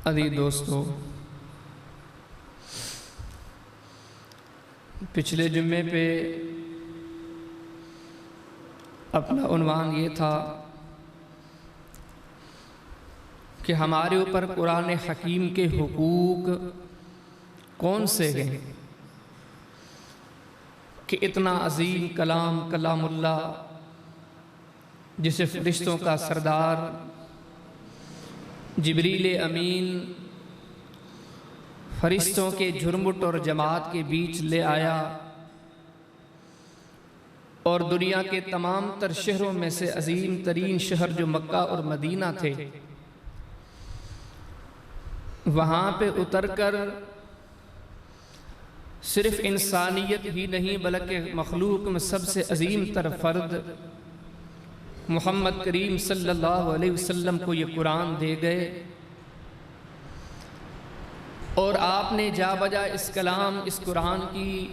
عزیز دوستو، پچھلے جمعے پہ اپنا عنوان یہ تھا کہ ہمارے اوپر قرآن حکیم کے حقوق کون سے ہیں کہ اتنا عظیم کلام اللہ، جسے فرشتوں کا سردار جبریل امین فرشتوں کے جھرمٹ اور جماعت کے بیچ لے آیا اور دنیا کے تمام تر شہروں میں سے عظیم ترین شہر جو مکہ اور مدینہ تھے، وہاں پہ اتر کر صرف انسانیت ہی نہیں بلکہ مخلوق میں سب سے عظیم تر فرد محمد کریم صلی اللہ علیہ وسلم کو یہ قرآن دے گئے، اور آپ نے جا بجا اس قرآن کی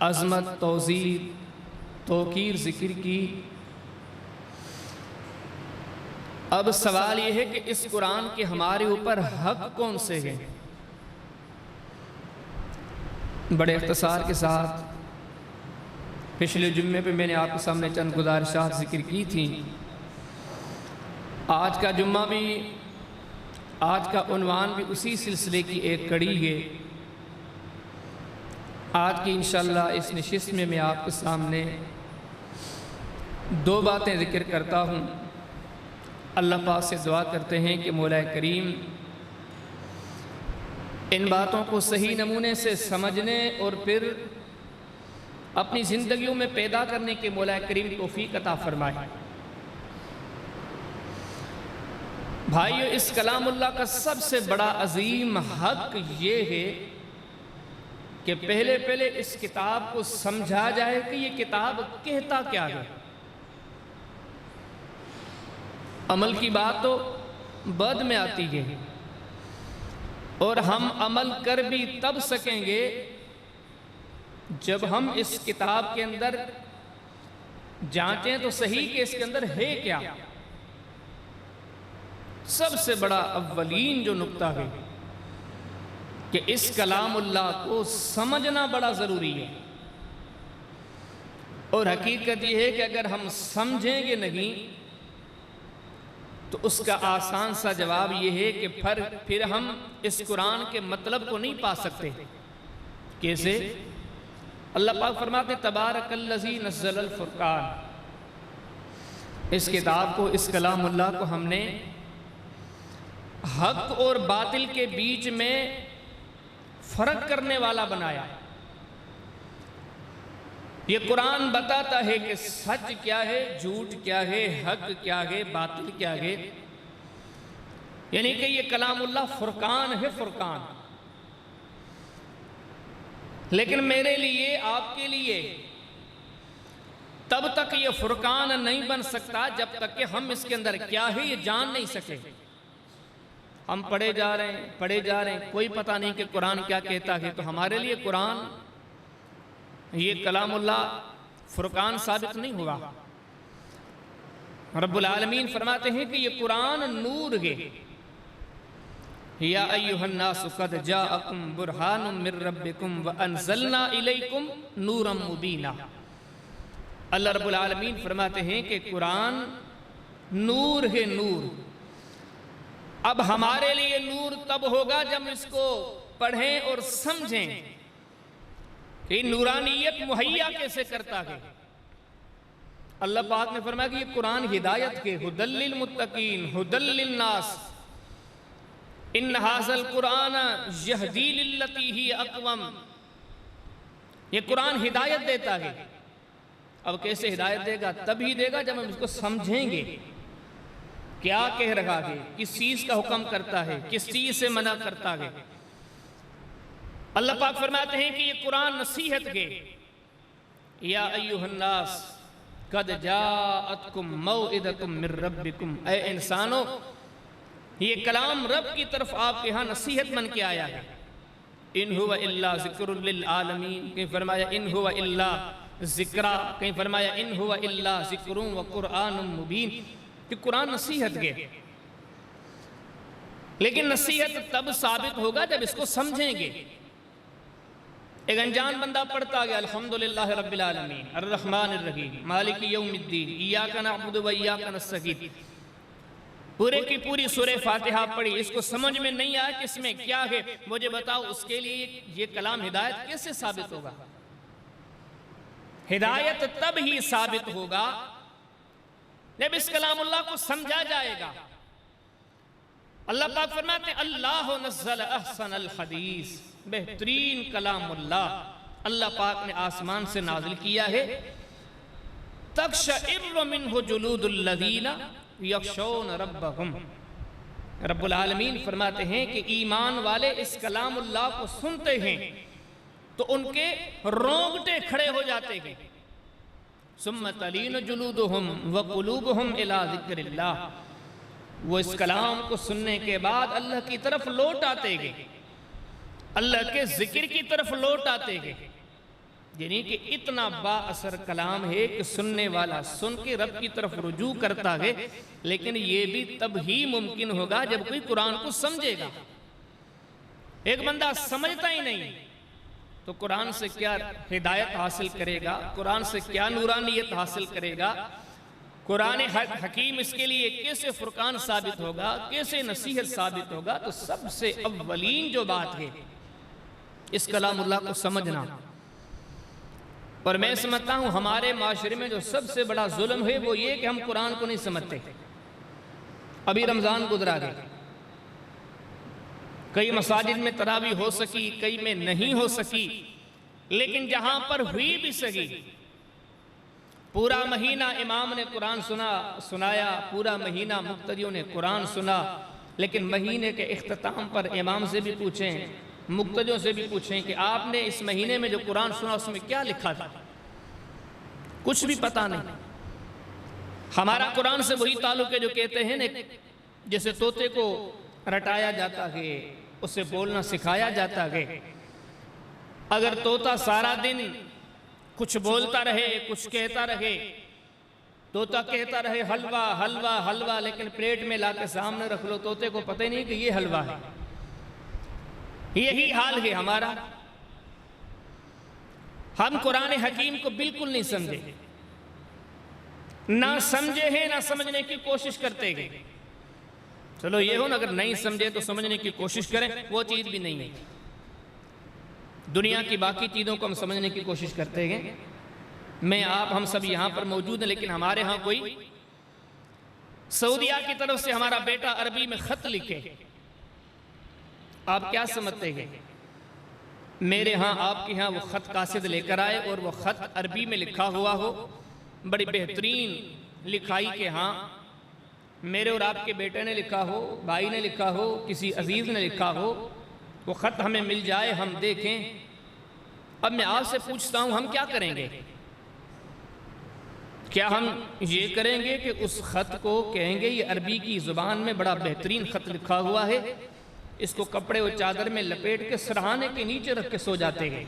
عظمت، توضیح، توقیر ذکر کی۔ اب سوال یہ ہے کہ اس قرآن کے ہمارے اوپر حق کون سے ہیں؟ بڑے اختصار کے ساتھ پچھلے جمعے پہ میں نے آپ کے سامنے چند گزارشات ذکر کی تھیں۔ آج کا جمعہ بھی، آج کا عنوان بھی اسی سلسلے کی ایک کڑی ہے۔ آج کی انشاءاللہ اس نشست میں آپ کے سامنے دو باتیں ذکر کرتا ہوں۔ اللہ پاک سے دعا کرتے ہیں کہ مولا کریم ان باتوں کو صحیح نمونے سے سمجھنے اور پھر اپنی زندگیوں میں پیدا کرنے کے مولا کریم توفیق عطا فرمائے۔ بھائیو، اس کلام اللہ کا سب سے بڑا عظیم حق یہ ہے کہ پہلے اس کتاب کو سمجھا جائے کہ یہ کتاب کہتا کیا ہے۔ عمل کی بات تو بعد میں آتی ہے، اور ہم عمل کر بھی تب سکیں گے جب ہم اس کتاب کے اندر جانچیں تو صحیح کہ اس کے اندر ہے کیا۔ سب سے بڑا اولین جو نقطہ ہے کہ اس کلام اللہ کو سمجھنا بڑا ضروری ہے، اور حقیقت یہ ہے کہ اگر ہم سمجھیں گے نہیں تو اس کا آسان سا جواب یہ ہے کہ پھر ہم اس قرآن کے مطلب کو نہیں پا سکتے۔ کیسے؟ اللہ پاک فرماتے ہیں تبارک الذی نزل الفرقان، اس کتاب کو، اس کلام اللہ کو ہم نے حق اور باطل کے بیچ میں فرق کرنے والا بنایا۔ یہ قرآن بتاتا ہے کہ سچ کیا ہے، جھوٹ کیا ہے، حق کیا ہے، باطل کیا ہے۔ یعنی کہ یہ کلام اللہ فرقان ہے، فرقان۔ لیکن میرے لیے، آپ کے لیے تب تک یہ فرقان نہیں بن سکتا جب تک کہ ہم اس کے اندر کیا ہے یہ جان نہیں سکے۔ ہم پڑھے جا رہے ہیں، کوئی پتہ نہیں کہ قرآن کیا کہتا ہے۔ تو ہمارے لیے قرآن، یہ کلام اللہ فرقان ثابت نہیں ہوا۔ رب العالمین فرماتے ہیں کہ یہ قرآن نور ہے۔ یا ایھا الناس قد جاءکم برہان من ربکم وانزلنا الیکم نورا مبینا۔ اللہ رب العالمین فرماتے ہیں کہ قرآن نور ہے، نور۔ اب ہمارے لیے نور تب ہوگا جب اس کو پڑھیں اور سمجھیں کہ نورانیت مہیا کیسے کرتا ہے۔ اللہ پاک نے فرمایا کہ یہ قرآن ہدایت کے، ھدی للمتقین، ھدی للناس، ان ھذا القرآن یہدی للتی ہی اقوم۔ یہ قرآن ہدایت دیتا ہے۔ اب کیسے ہدایت دے گا؟ تبھی دے گا جب ہم اس کو سمجھیں گے کیا کہہ رہا ہے، کس چیز کا حکم کرتا ہے، کس چیز سے منع کرتا ہے۔ اللہ پاک فرماتے ہیں کہ یہ قرآن نصیحت کے، یا ایھا الناس قد جاءتکم موعظۃ من ربکم، اے انسانو، یہ کلام رب کی طرف آپ کے ہاں نصیحت بن کے آیا ہے۔ ان هو الا ذکر للعالمین، کہیں فرمایا ان هو الا ذکرہ، کہیں فرمایا ان هو الا ذکر و قرآن مبین، کہ قرآن نصیحت کے۔ لیکن نصیحت تب ثابت ہوگا جب اس کو سمجھیں گے۔ ایک انجان بندہ پڑھتا گیا الحمدللہ رب العالمین الرحمن الرحیم مالک یوم الدین ایاک نعبد و ایاک نستعین، پورے کی پوری سورہ فاتحہ پڑھی، اس کو سمجھ میں نہیں آیا کہ اس میں کیا ہے، مجھے بتاؤ اس کے لیے یہ کلام ہدایت کیسے ثابت ہوگا؟ ہدایت تب ہی ثابت ہوگا جب اس کلام اللہ کو سمجھا جائے گا۔ اللہ پاک فرماتے ہیں اللہ نزل احسن الحدیث، بہترین کلام اللہ پاک نے آسمان سے نازل کیا ہے۔ تقشعر منہ جلود الذین یخشون ربہم، رب العالمین فرماتے ہیں کہ ایمان والے اس کلام اللہ کو سنتے ہیں تو ان کے رونگٹے کھڑے ہو جاتے ہیں۔ ثم تلین جلودہم وقلوبہم الی ذکر اللہ، وہ اس کلام کو سننے کے بعد اللہ کی طرف لوٹ آتے گے، اللہ کے ذکر کی طرف لوٹ آتے گے۔ یعنی کہ اتنا با اثر کلام ہے کہ سننے والا سن کے رب کی طرف رجوع کرتا ہے، لیکن یہ بھی تب ہی ممکن ہوگا جب کوئی قرآن کو سمجھے گا۔ ایک بندہ سمجھتا ہی نہیں تو قرآن سے کیا ہدایت حاصل کرے گا، قرآن سے کیا نورانیت حاصل کرے گا، قرآن حکیم اس کے لیے کیسے فرقان ثابت ہوگا، کیسے نصیحت ثابت ہوگا؟ تو سب سے اولین جو بات ہے اس کلام اللہ کو سمجھنا۔ اور میں سمجھتا ہوں ہمارے معاشرے میں جو سب سے بڑا ظلم ہے وہ یہ کہ ہم قرآن کو نہیں سمجھتے۔ ابھی رمضان گزرا گیا، کئی مساجد میں تراویح ہو سکی، کئی میں نہیں ہو سکی، لیکن جہاں پر ہوئی بھی سکی، پورا مہینہ امام نے قرآن سنایا، پورا مہینہ مقتدیوں نے قرآن سنا، لیکن مہینے کے اختتام پر امام سے بھی پوچھیں، مقتدیوں سے بھی پوچھیں کہ آپ نے اس مہینے میں جو قرآن سنا اس میں کیا لکھا تھا؟ کچھ بھی پتہ نہیں۔ ہمارا قرآن سے وہی تعلق ہے جو کہتے ہیں جیسے طوطے کو رٹایا جاتا ہے، اسے بولنا سکھایا جاتا ہے۔ اگر طوطا سارا دن کچھ بولتا رہے، کچھ کہتا رہے، طوطا کہتا رہے حلوہ حلوہ حلوہ، لیکن پلیٹ میں لا کے سامنے رکھ لو، طوطے کو پتہ ہی نہیں کہ یہ حلوہ ہے۔ یہی حال ہے ہمارا، ہم قرآن حکیم کو بالکل نہیں سمجھے، نہ سمجھے ہیں نہ سمجھنے کی کوشش کرتے گئے۔ چلو یہ ہو نا، اگر نہیں سمجھے تو سمجھنے کی کوشش کریں، وہ چیز بھی نہیں ہے۔ دنیا کی باقی چیزوں کو ہم سمجھنے کی کوشش کرتے گئے، میں آپ ہم سب یہاں پر موجود ہیں، لیکن ہمارے ہاں کوئی سعودیہ کی طرف سے ہمارا بیٹا عربی میں خط لکھے، آپ کیا سمجھتے ہیں؟ میرے ہاں آپ کے ہاں وہ خط قاصد لے کر آئے اور وہ خط عربی میں لکھا ہوا ہو، بڑی بہترین لکھائی کے ہاں، میرے اور آپ کے بیٹے نے لکھا ہو، بھائی نے لکھا ہو، کسی عزیز نے لکھا ہو، وہ خط ہمیں مل جائے، ہم دیکھیں۔ اب میں آپ سے پوچھتا ہوں، ہم کیا کریں گے؟ کیا ہم یہ کریں گے کہ اس خط کو کہیں گے یہ عربی کی زبان میں بڑا بہترین خط لکھا ہوا ہے، اس کو کپڑے و چادر میں لپیٹ کے سرہانے کے نیچے رکھ کے سو جاتے ہیں؟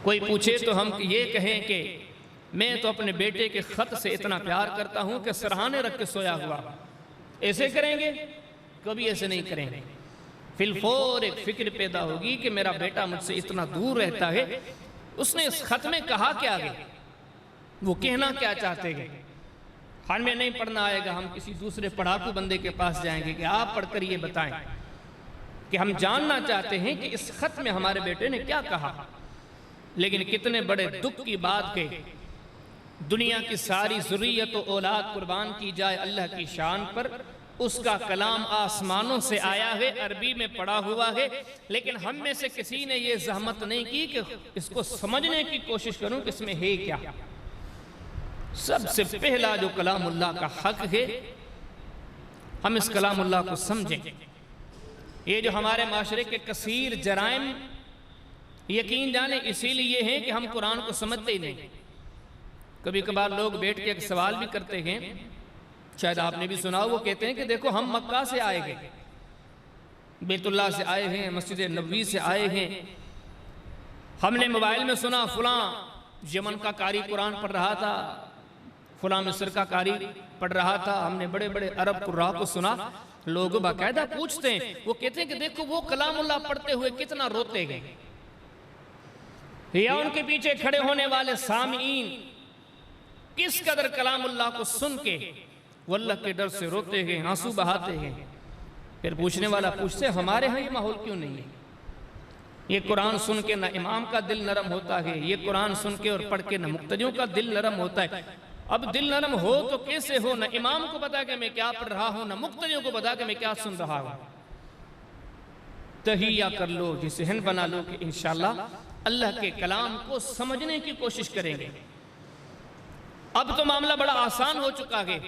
کوئی پوچھے تو ہم یہ کہیں کہ میں تو اپنے بیٹے کے خط سے اتنا پیار کرتا ہوں کہ سرہانے رکھ کے سویا ہوا۔ ایسے کریں گے؟ کبھی ایسے نہیں کریں گے۔ فی الفور ایک فکر پیدا ہوگی کہ میرا بیٹا مجھ سے اتنا دور رہتا ہے، اس نے اس خط میں کہا کیا ہے، وہ کہنا کیا چاہتے ہیں؟ ہمیں نہیں پڑھنا آئے گا، ہم کسی دوسرے پڑھاکو بندے کے پاس جائیں گے کہ آپ پڑھ کر یہ بتائیں کہ ہم جاننا چاہتے ہیں کہ اس خط میں ہمارے بیٹے نے کیا کہا۔ لیکن کتنے بڑے دکھ کی بات کہ دنیا کی ساری ذریت و اولاد قربان کی جائے اللہ کی شان پر، اس کا کلام آسمانوں سے آیا ہے، عربی میں پڑھا ہوا ہے، لیکن ہم میں سے کسی نے یہ زحمت نہیں کی کہ اس کو سمجھنے کی کوشش کروں کہ اس میں ہے کیا۔ سب سے پہلا جو کلام اللہ کا حق ہے، ہم اس کلام اللہ کو سمجھیں۔ یہ جو ہمارے معاشرے کے کثیر جرائم یقین جانیں اسی لیے ہیں کہ ہم قرآن کو سمجھتے ہی نہیں۔ کبھی کبھار لوگ بیٹھ کے ایک سوال بھی کرتے ہیں، شاید آپ نے بھی سنا، وہ کہتے ہیں کہ دیکھو ہم مکہ سے آئے ہیں، بیت اللہ سے آئے ہیں، مسجد نبوی سے آئے ہیں، ہم نے موبائل میں سنا فلاں یمن کا قاری قرآن پڑھ رہا تھا، فلاں مصر کا قاری پڑھ رہا تھا، ہم نے بڑے بڑے عرب قراء کو سنا، لوگ باقاعدہ پوچھتے ہیں، وہ کہتے ہیں کہ دیکھو وہ کلام اللہ پڑھتے ہوئے کتنا روتے گئے، یا ان کے پیچھے کھڑے ہونے والے سامعین کس قدر کلام اللہ کو سن کے وہ اللہ کے ڈر سے روتے ہیں، آنسو بہاتے ہیں۔ پھر پوچھنے والا پوچھتے ہمارے ہاں یہ ماحول کیوں نہیں ہے؟ یہ قرآن سن کے نہ امام کا دل نرم ہوتا ہے، یہ قرآن سن کے اور پڑھ کے نہ مقتدیوں کا دل نرم ہوتا ہے۔ اب دل نرم ہو تو کیسے ہو؟ نہ امام کو پتا کہ میں کیا پڑھ رہا ہوں، نہ مقتدیوں کو پتا کہ میں کیا سن رہا ہوں۔ تہیہ کر لو، یہ ذہن بنا لو کہ انشاءاللہ اللہ کے کلام کو سمجھنے کی کوشش کریں گے۔ اب تو معاملہ بڑا آسان ہو چکا ہے،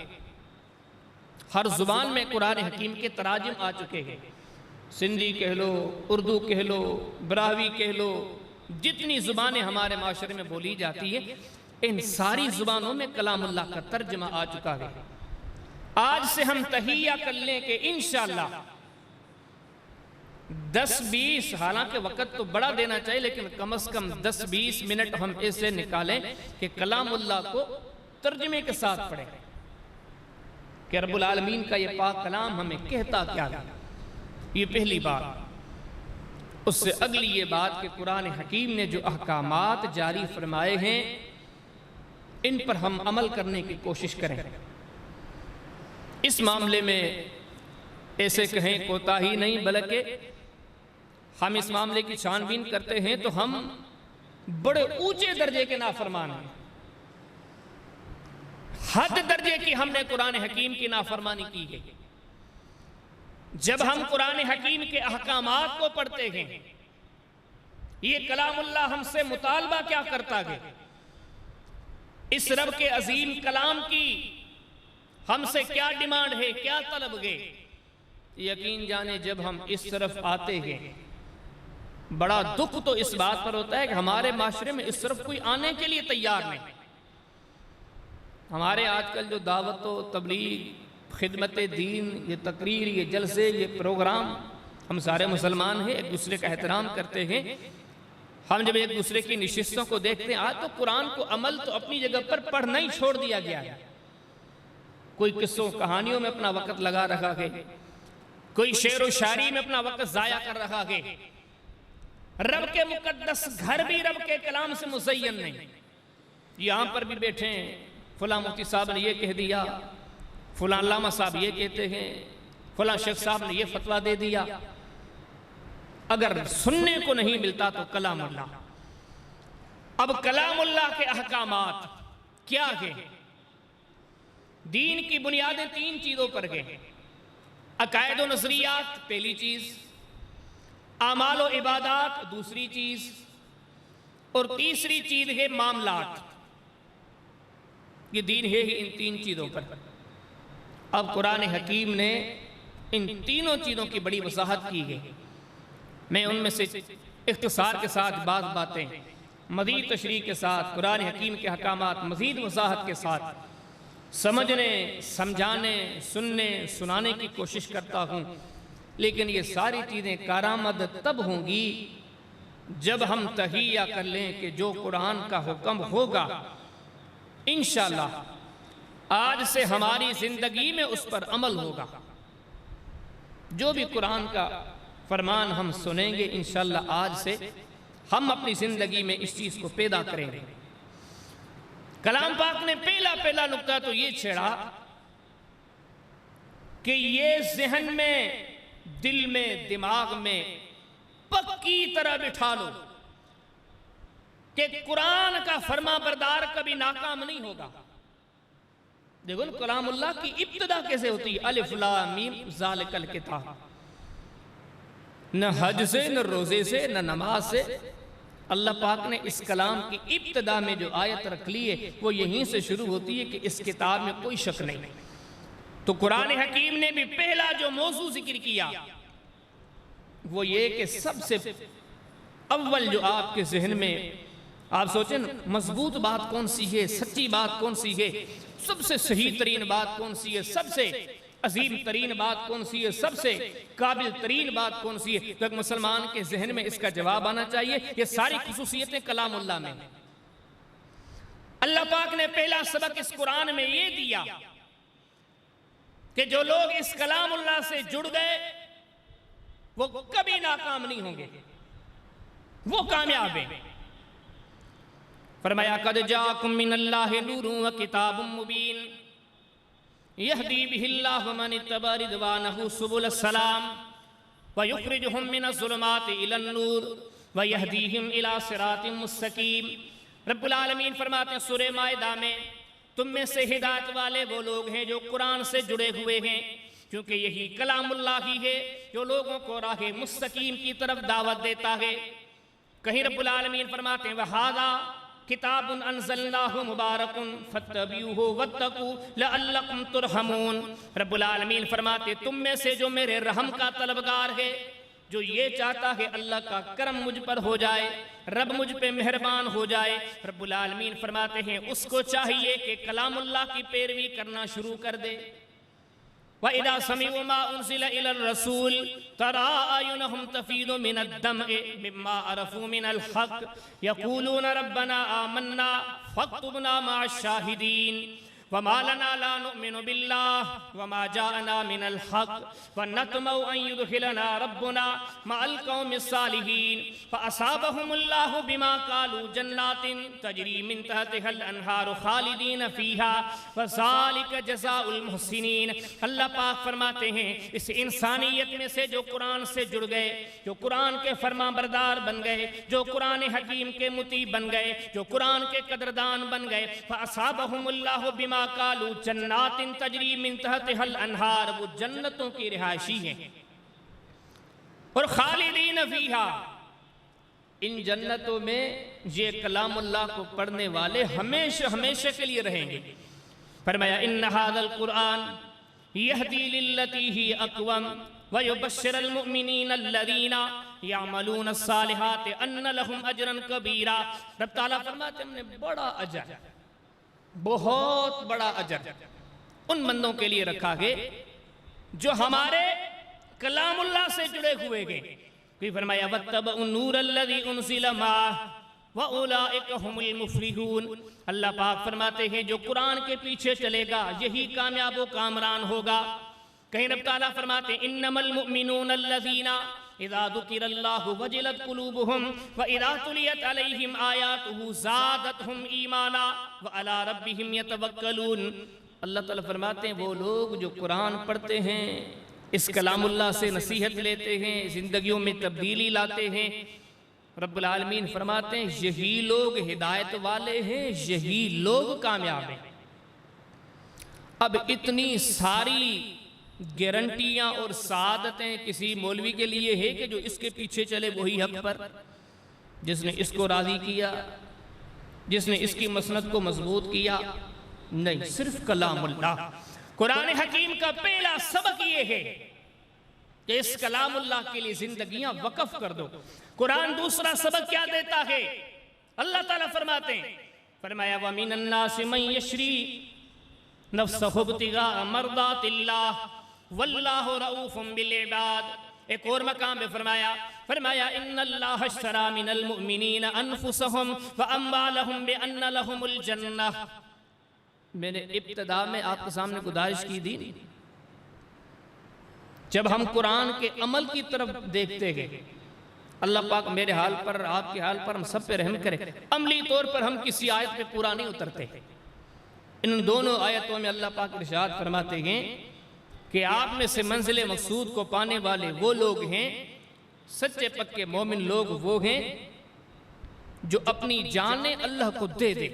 ہر زبان میں قرآن حکیم کے تراجم آ چکے ہیں، سندھی کہہ لو، اردو کہہ لو، براہوی کہہ لو، جتنی زبانیں ہمارے معاشرے میں بولی جاتی ہیں ان ساری زبانوں میں کلام اللہ کا ترجمہ آ چکا ہے۔ آج سے ہم تہیہ کر لیں کہ انشاءاللہ 10-20، حالانکہ وقت تو بڑا دینا چاہیے لیکن کم از کم 10-20 منٹ ہم ایسے نکالیں کہ کلام اللہ کو ترجمے کے ساتھ پڑھیں کہ رب العالمین کا یہ پاک کلام ہمیں کہتا کیا ہے۔ یہ پہلی بات۔ اس سے اگلی یہ بات کہ قرآن حکیم نے جو احکامات جاری فرمائے ہیں ان پر ہم عمل کرنے کی کوشش کریں۔ اس معاملے میں ایسے کہیں کوتاہی نہیں، بلکہ ہم اس معاملے کی چھان بین کرتے ہیں تو ہم بڑے اونچے درجے کے نافرمان ہیں۔ حد درجے کی ہم نے قرآن حکیم کی نافرمانی کی ہے۔ جب ہم قرآن حکیم کے احکامات کو پڑھتے ہیں، یہ کلام اللہ ہم سے مطالبہ کیا کرتا ہے، اس رب کے عظیم کلام کی ہم سے کیا ڈیمانڈ ہے، کیا طلب ہے، یقین جانے جب ہم اس طرف آتے ہیں بڑا دکھ تو اس بات پر ہوتا ہے کہ ہمارے معاشرے میں اس طرف کوئی آنے کے لیے تیار نہیں۔ ہمارے آج کل جو دعوت و تبلیغ، خدمت دین، یہ تقریر، یہ جلسے، یہ پروگرام، ہم سارے مسلمان ہیں، ایک دوسرے کا احترام کرتے ہیں۔ ہم جب ایک دوسرے کی نشستوں کو دیکھتے ہیں، آج تو قرآن کو عمل تو اپنی جگہ پر پڑھنا ہی چھوڑ دیا گیا ہے۔ کوئی قصوں کہانیوں میں اپنا وقت لگا رہا ہے، کوئی شعر و شاعری میں اپنا وقت ضائع کر رہا ہے۔ رب کے مقدس گھر بھی رب کے کلام سے مزین نہیں۔ یہاں پر بھی بیٹھے ہیں، فلاں مفتی صاحب نے یہ کہہ دیا، فلاں علامہ صاحب یہ کہتے ہیں، فلاں شیخ صاحب نے یہ فتویٰ دے دیا۔ اگر سننے کو نہیں ملتا تو کلام اللہ۔ اب کلام اللہ کے احکامات کیا ہیں؟ دین کی بنیادیں 3 چیزوں پر ہیں۔ عقائد و نظریات پہلی چیز، اعمال و عبادات دوسری چیز، اور تیسری چیز ہے معاملات۔ یہ دین ہے ہی ان 3 چیزوں پر۔ اب قرآن حکیم نے ان تینوں چیزوں کی بڑی وضاحت کی ہے۔ میں ان میں سے اختصار کے ساتھ بعض باتیں مزید تشریح کے ساتھ، قرآن حکیم کے احکامات مزید وضاحت کے ساتھ سمجھنے، سمجھانے، سننے، سنانے کی کوشش کرتا ہوں۔ لیکن یہ ساری چیزیں کارآمد تب ہوں گی جب ہم تہیہ کر لیں کہ جو قرآن کا حکم ہوگا انشاءاللہ آج سے ہماری زندگی میں اس پر عمل ہوگا۔ جو بھی قرآن کا فرمان ہم سنیں گے انشاءاللہ آج سے ہم اپنی زندگی میں اس چیز کو پیدا کریں گے۔ کلام پاک نے پہلا نقطہ تو یہ چھیڑا کہ یہ ذہن میں، دل میں، دماغ میں پکی طرح بٹھا لو کہ قرآن کا فرما بردار کبھی ناکام نہیں ہوگا۔ دیکھو کلام اللہ کی ابتدا کیسے ہوتی ہے، الف لام میم ذالک الکتاب۔ نہ حج سے، نہ روزے سے، نہ نماز سے، اللہ پاک نے اس کلام کی ابتدا میں جو آیت رکھ لی ہے وہ یہیں سے شروع ہوتی ہے کہ اس کتاب میں کوئی شک نہیں۔ تو قرآن حکیم نے بھی پہلا جو موضوع ذکر کیا وہ یہ کہ سب سے اول جو آپ کے ذہن میں آپ سوچیں مضبوط بات کون سی ہے، سچی بات کون سی ہے، سب سے صحیح ترین بات کون سی ہے، سب سے عظیم ترین بات کون سی ہے، سب سے قابل ترین بات کون سی ہے، تو ایک مسلمان کے ذہن میں اس کا جواب آنا چاہیے یہ ساری خصوصیتیں کلام اللہ میں ہیں۔ اللہ پاک نے پہلا سبق اس قرآن میں یہ دیا کہ جو لوگ اس کلام اللہ سے جڑ گئے وہ کبھی ناکام نہیں ہوں گے، وہ کامیاب ہیں۔ فرمایا قد جاءکم من اللہ نور و کتاب مبین یہدی بہ اللہ من اتبع رضوانہ سبل السلام ویخرجہم من الظلمات الی النور ویہدیہم الی صراط مستقیم۔ رب العالمین فرماتے ہیں سورہ مائدہ میں، تم میں سے ہدایت والے وہ لوگ ہیں جو قرآن سے جڑے ہوئے ہیں، کیونکہ یہی کلام اللہ ہی ہے جو لوگوں کو راہ مستقیم کی طرف دعوت دیتا ہے۔ کہیں رب العالمین فرماتے ہیں وَهَذَا کتاب انزلناہ مبارک فاتبعوہ واتقوا لعلکم ترحمون۔ رب العالمین فرماتے تم میں سے جو میرے رحم کا طلبگار ہے، جو یہ چاہتا ہے اللہ کا کرم مجھ پر ہو جائے، رب مجھ پہ مہربان ہو جائے، رب العالمین فرماتے ہیں اس کو چاہیے کہ کلام اللہ کی پیروی کرنا شروع کر دے۔ وَإِذَا سَمِعُوا مَا أُنزِلَ إِلَى الرَّسُولِ تَرَىٰ أَعْيُنَهُمْ تَفِيضُ مِنَ الدَّمْعِ مِمَّا عَرَفُوا مِنَ الْحَقِّ يَقُولُونَ رَبَّنَا آمَنَّا فَاكْتُبْنَا مَعَ الشَّاهِدِينَ وَمَا لَنَا لَا نُؤْمِنُ بِاللَّهِ وَمَا جَاءَنَا مِنَ الْحَقِّ وَنَطْمَعُ أَن يُدْخِلَنَا رَبُّنَا مَعَ الْقَوْمِ الصَّالِحِينَ فَأَصَابَهُمُ اللَّهُ بِمَا قَالُوا جَنَّاتٍ تَجْرِي مِن تَحْتِهَا الْأَنْهَارُ خَالِدِينَ فِيهَا وَذَلِكَ جَزَاءُ الْمُحْسِنِينَ۔ اللہ پاک فرماتے ہیں اس انسانیت میں سے جو قرآن سے جڑ گئے، جو قرآن کے فرما بردار بن گئے، جو قرآن حکیم کے مطیع بن گئے، جو قرآن کے قدردان بن گئے، فَأَصَابَهُمُ اللَّهُ بِمَا قالوا جنات تجری من تحتها الانہار، وہ جنتوں کی رہائشی ہیں، اور خالدین فیہا، ان جنتوں میں یہ کلام اللہ کو پڑھنے والے ہمیشہ ہمیشہ کے لیے رہیں گے۔ فرمایا ان ھذا القرآن یہدی للتی ہی اقوم ویبشر المؤمنین الذین یعملون الصالحات ان لہم اجرا کبیرا۔ رب تعالیٰ فرماتے ہیں ہم نے بڑا اجر، بہت بڑا اجر ان بندوں کے لیے رکھا ہے جو ہمارے کلام اللہ سے جڑے ہوئے گے۔ پھر فرمایا وَاتَّبَعُوا النُّورَ الَّذِي أُنزِلَ مَعَهُ وَأُولَٰئِكَ هُمُ الْمُفْلِحُونَ۔ اللہ پاک فرماتے ہیں جو قرآن کے پیچھے چلے گا یہی کامیاب و کامران ہوگا۔ کہیں رب تعالیٰ فرماتے ہیں اِنَّمَا الْمُؤْمِنُونَ الَّذِينَ اِذَا ذُكِرَ اللَّهُ وَجِلَتْ قُلُوبُهُمْ وَإِذَا تُلِيَتْ عَلَيْهِمْ آيَاتُهُ زَادَتْهُمْ إِيمَانًا وَعَلَىٰ رَبِّهِمْ يَتَوَكَّلُونَ۔ اللہ تعالیٰ فرماتے ہیں وہ لوگ جو قرآن پڑھتے ہیں، اس کلام اللہ سے نصیحت لیتے ہیں، زندگیوں میں تبدیلی لاتے ہیں، رب العالمین فرماتے ہیں یہی لوگ ہدایت والے ہیں، یہی لوگ کامیاب ہیں۔ اب اتنی ساری گارنٹیاں اور سعادتیں کسی مولوی کے لیے ہے کہ جو اس کے پیچھے چلے وہی حق پر، جس نے اس کو راضی کیا، جس نے اس کی مسند کو مضبوط کیا، نہیں، صرف کلام اللہ۔ قرآن حکیم کا پہلا سبق یہ ہے کہ اس کلام اللہ کے لیے زندگیاں وقف کر دو۔ قرآن دوسرا سبق کیا دیتا ہے؟ اللہ تعالیٰ فرماتے ہیں، فرمایا وَمِنَ النَّاسِ مَن يَشْرِي نَفْسَهُ ابْتِغَاءَ مَرْضَاتِ اللَّهِ وَاللَّهُ رَءُوفٌ بِالْعِبَادِ۔ ایک اور مقام پہ فرمایا ان اللہ اشترى من المؤمنین انفسهم واموالهم بان لهم الجنہ۔ میں نے ابتدا میں آپ کے سامنے گزارش کی دی، جب ہم قرآن کے عمل کی طرف دیکھتے ہیں، اللہ پاک میرے حال پر، آپ کے حال پر، ہم سب پہ رحم کرے، عملی طور پر ہم کسی آیت پہ پورا نہیں اترتے۔ ان دونوں آیتوں میں اللہ پاک ارشاد فرماتے ہیں کہ آپ میں سے منزل مقصود کو پانے والے وہ لوگ ہیں، سچے پکے مومن لوگ وہ ہیں جو اپنی جانیں اللہ کو دے دے،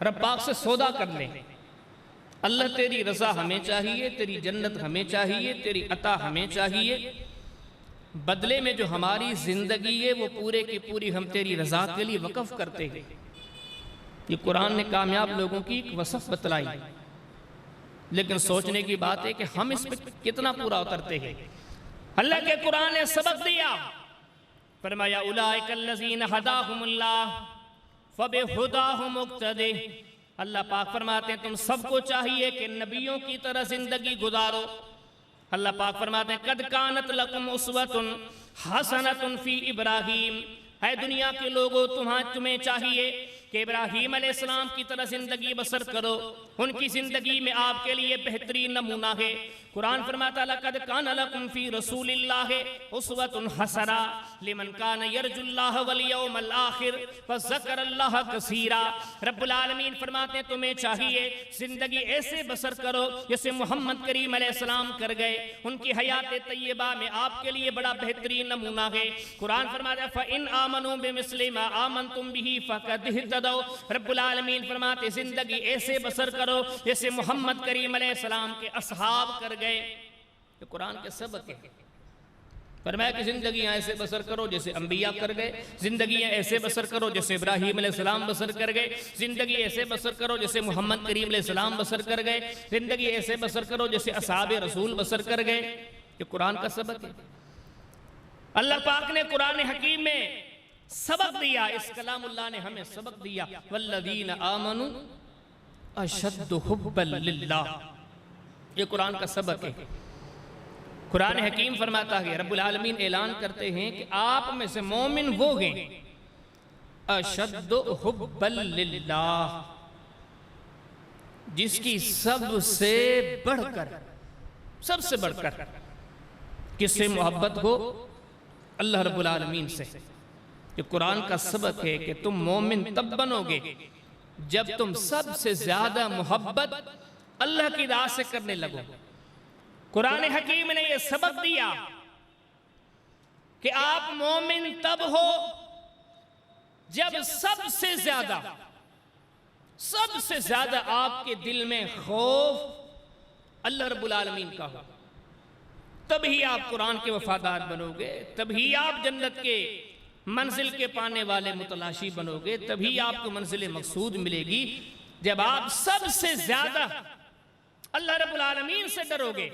رب پاک سے سودا کر لیں، اللہ تیری رضا ہمیں چاہیے، تیری جنت ہمیں چاہیے، تیری عطا ہمیں چاہیے، بدلے میں جو ہماری زندگی ہے وہ پورے کی پوری ہم تیری رضا کے لیے وقف کرتے ہیں۔ یہ قرآن نے کامیاب لوگوں کی ایک وصف بتلائی، لیکن سوچنے کی بات ہے کہ ہم اس پہ کتنا پورا اترتے ہیں۔ اللہ کے قرآن نے سبق دیا، فرمایا اولئک الذین ھداھم اللہ فبہداہ مقتدی۔ اللہ پاک فرماتے ہیں تم سب کو چاہیے کہ نبیوں کی طرح زندگی گزارو۔ اللہ پاک فرماتے ہیں قد کانت لکم اسوۃ حسنۃ فی ابراہیم۔ اے دنیا کے لوگوں تمہیں چاہیے کہ کہ ابراہیم علیہ السلام کی طرح زندگی بسر کرو، ان کی زندگی میں آپ کے لیے بہترین نمونہ ہے۔ قرآن فرماتا ہے لَقَدْ كَانَ لَكُمْ فِي رَسُولِ اللَّهِ أُسْوَةٌ حَسَنَةٌ لِمَنْ كَانَ يَرْجُو اللَّهَ وَالْيَوْمَ الْآخِرَ وَذَكَرَ اللَّهَ كَثِيرًا۔ رب العالمین فرماتے ہیں تمہیں چاہیے زندگی ایسے بسر کرو جیسے محمد کریم علیہ السلام کر گئے، ان کی حیات طیبہ میں آپ کے لیے بڑا بہترین نمونہ ہے۔ قرآن فرماتا ہے فَإِنْ آمَنُوا بِمِثْلِ مَا آمَنْتُمْ بِهِ فَقَدْ اهْتَدَوْا۔ رب العالمین فرماتے زندگی ایسے بسر کرو جیسے محمد کریم علیہ السلام کے اصحاب کر گئے۔ یہ قرآن کے سبق ہے۔ فرمایا کہ زندگیاں ایسے بسر کرو جیسے انبیاء کر گئے، زندگیاں ایسے بسر کرو جیسے ابراہیم علیہ السلام بسر کر گئے، زندگی ایسے بسر کرو جیسے محمد کریم علیہ السلام بسر کر گئے، زندگی ایسے بسر کرو جیسے اصحاب رسول بسر کر گئے۔ یہ قرآن کا سبق ہے۔ اللہ پاک نے قرآن حکیم میں سبق دیا، اس کلام اللہ نے ہمیں سبق دیا والذین آمنوا اشد حبا للہ۔ یہ قرآن کا سبق ہے۔ قرآن حکیم فرماتا ہے، رب العالمین اعلان کرتے ہیں کہ آپ میں سے مومن وہ ہیں اشد حبا للہ، جس کی سب سے بڑھ کر کس سے محبت ہو؟ اللہ رب العالمین سے۔ یہ قرآن کا سبق ہے کہ تم مومن تب بنو گے جب تم سب سے زیادہ محبت اللہ کی راہ سے کرنے لگو۔ قرآن حکیم نے یہ سبق دیا کہ آپ مومن تب ہو جب سب سے زیادہ آپ کے دل میں خوف اللہ رب العالمین کا ہو، تبھی آپ قرآن کے وفادار بنو گے، تبھی آپ جنت کے منزل کے پانے والے متلاشی بنو گے، تبھی آپ کو منزل مقصود ملے گی جب آپ سب سے زیادہ اللہ رب العالمین سے ڈرو گے۔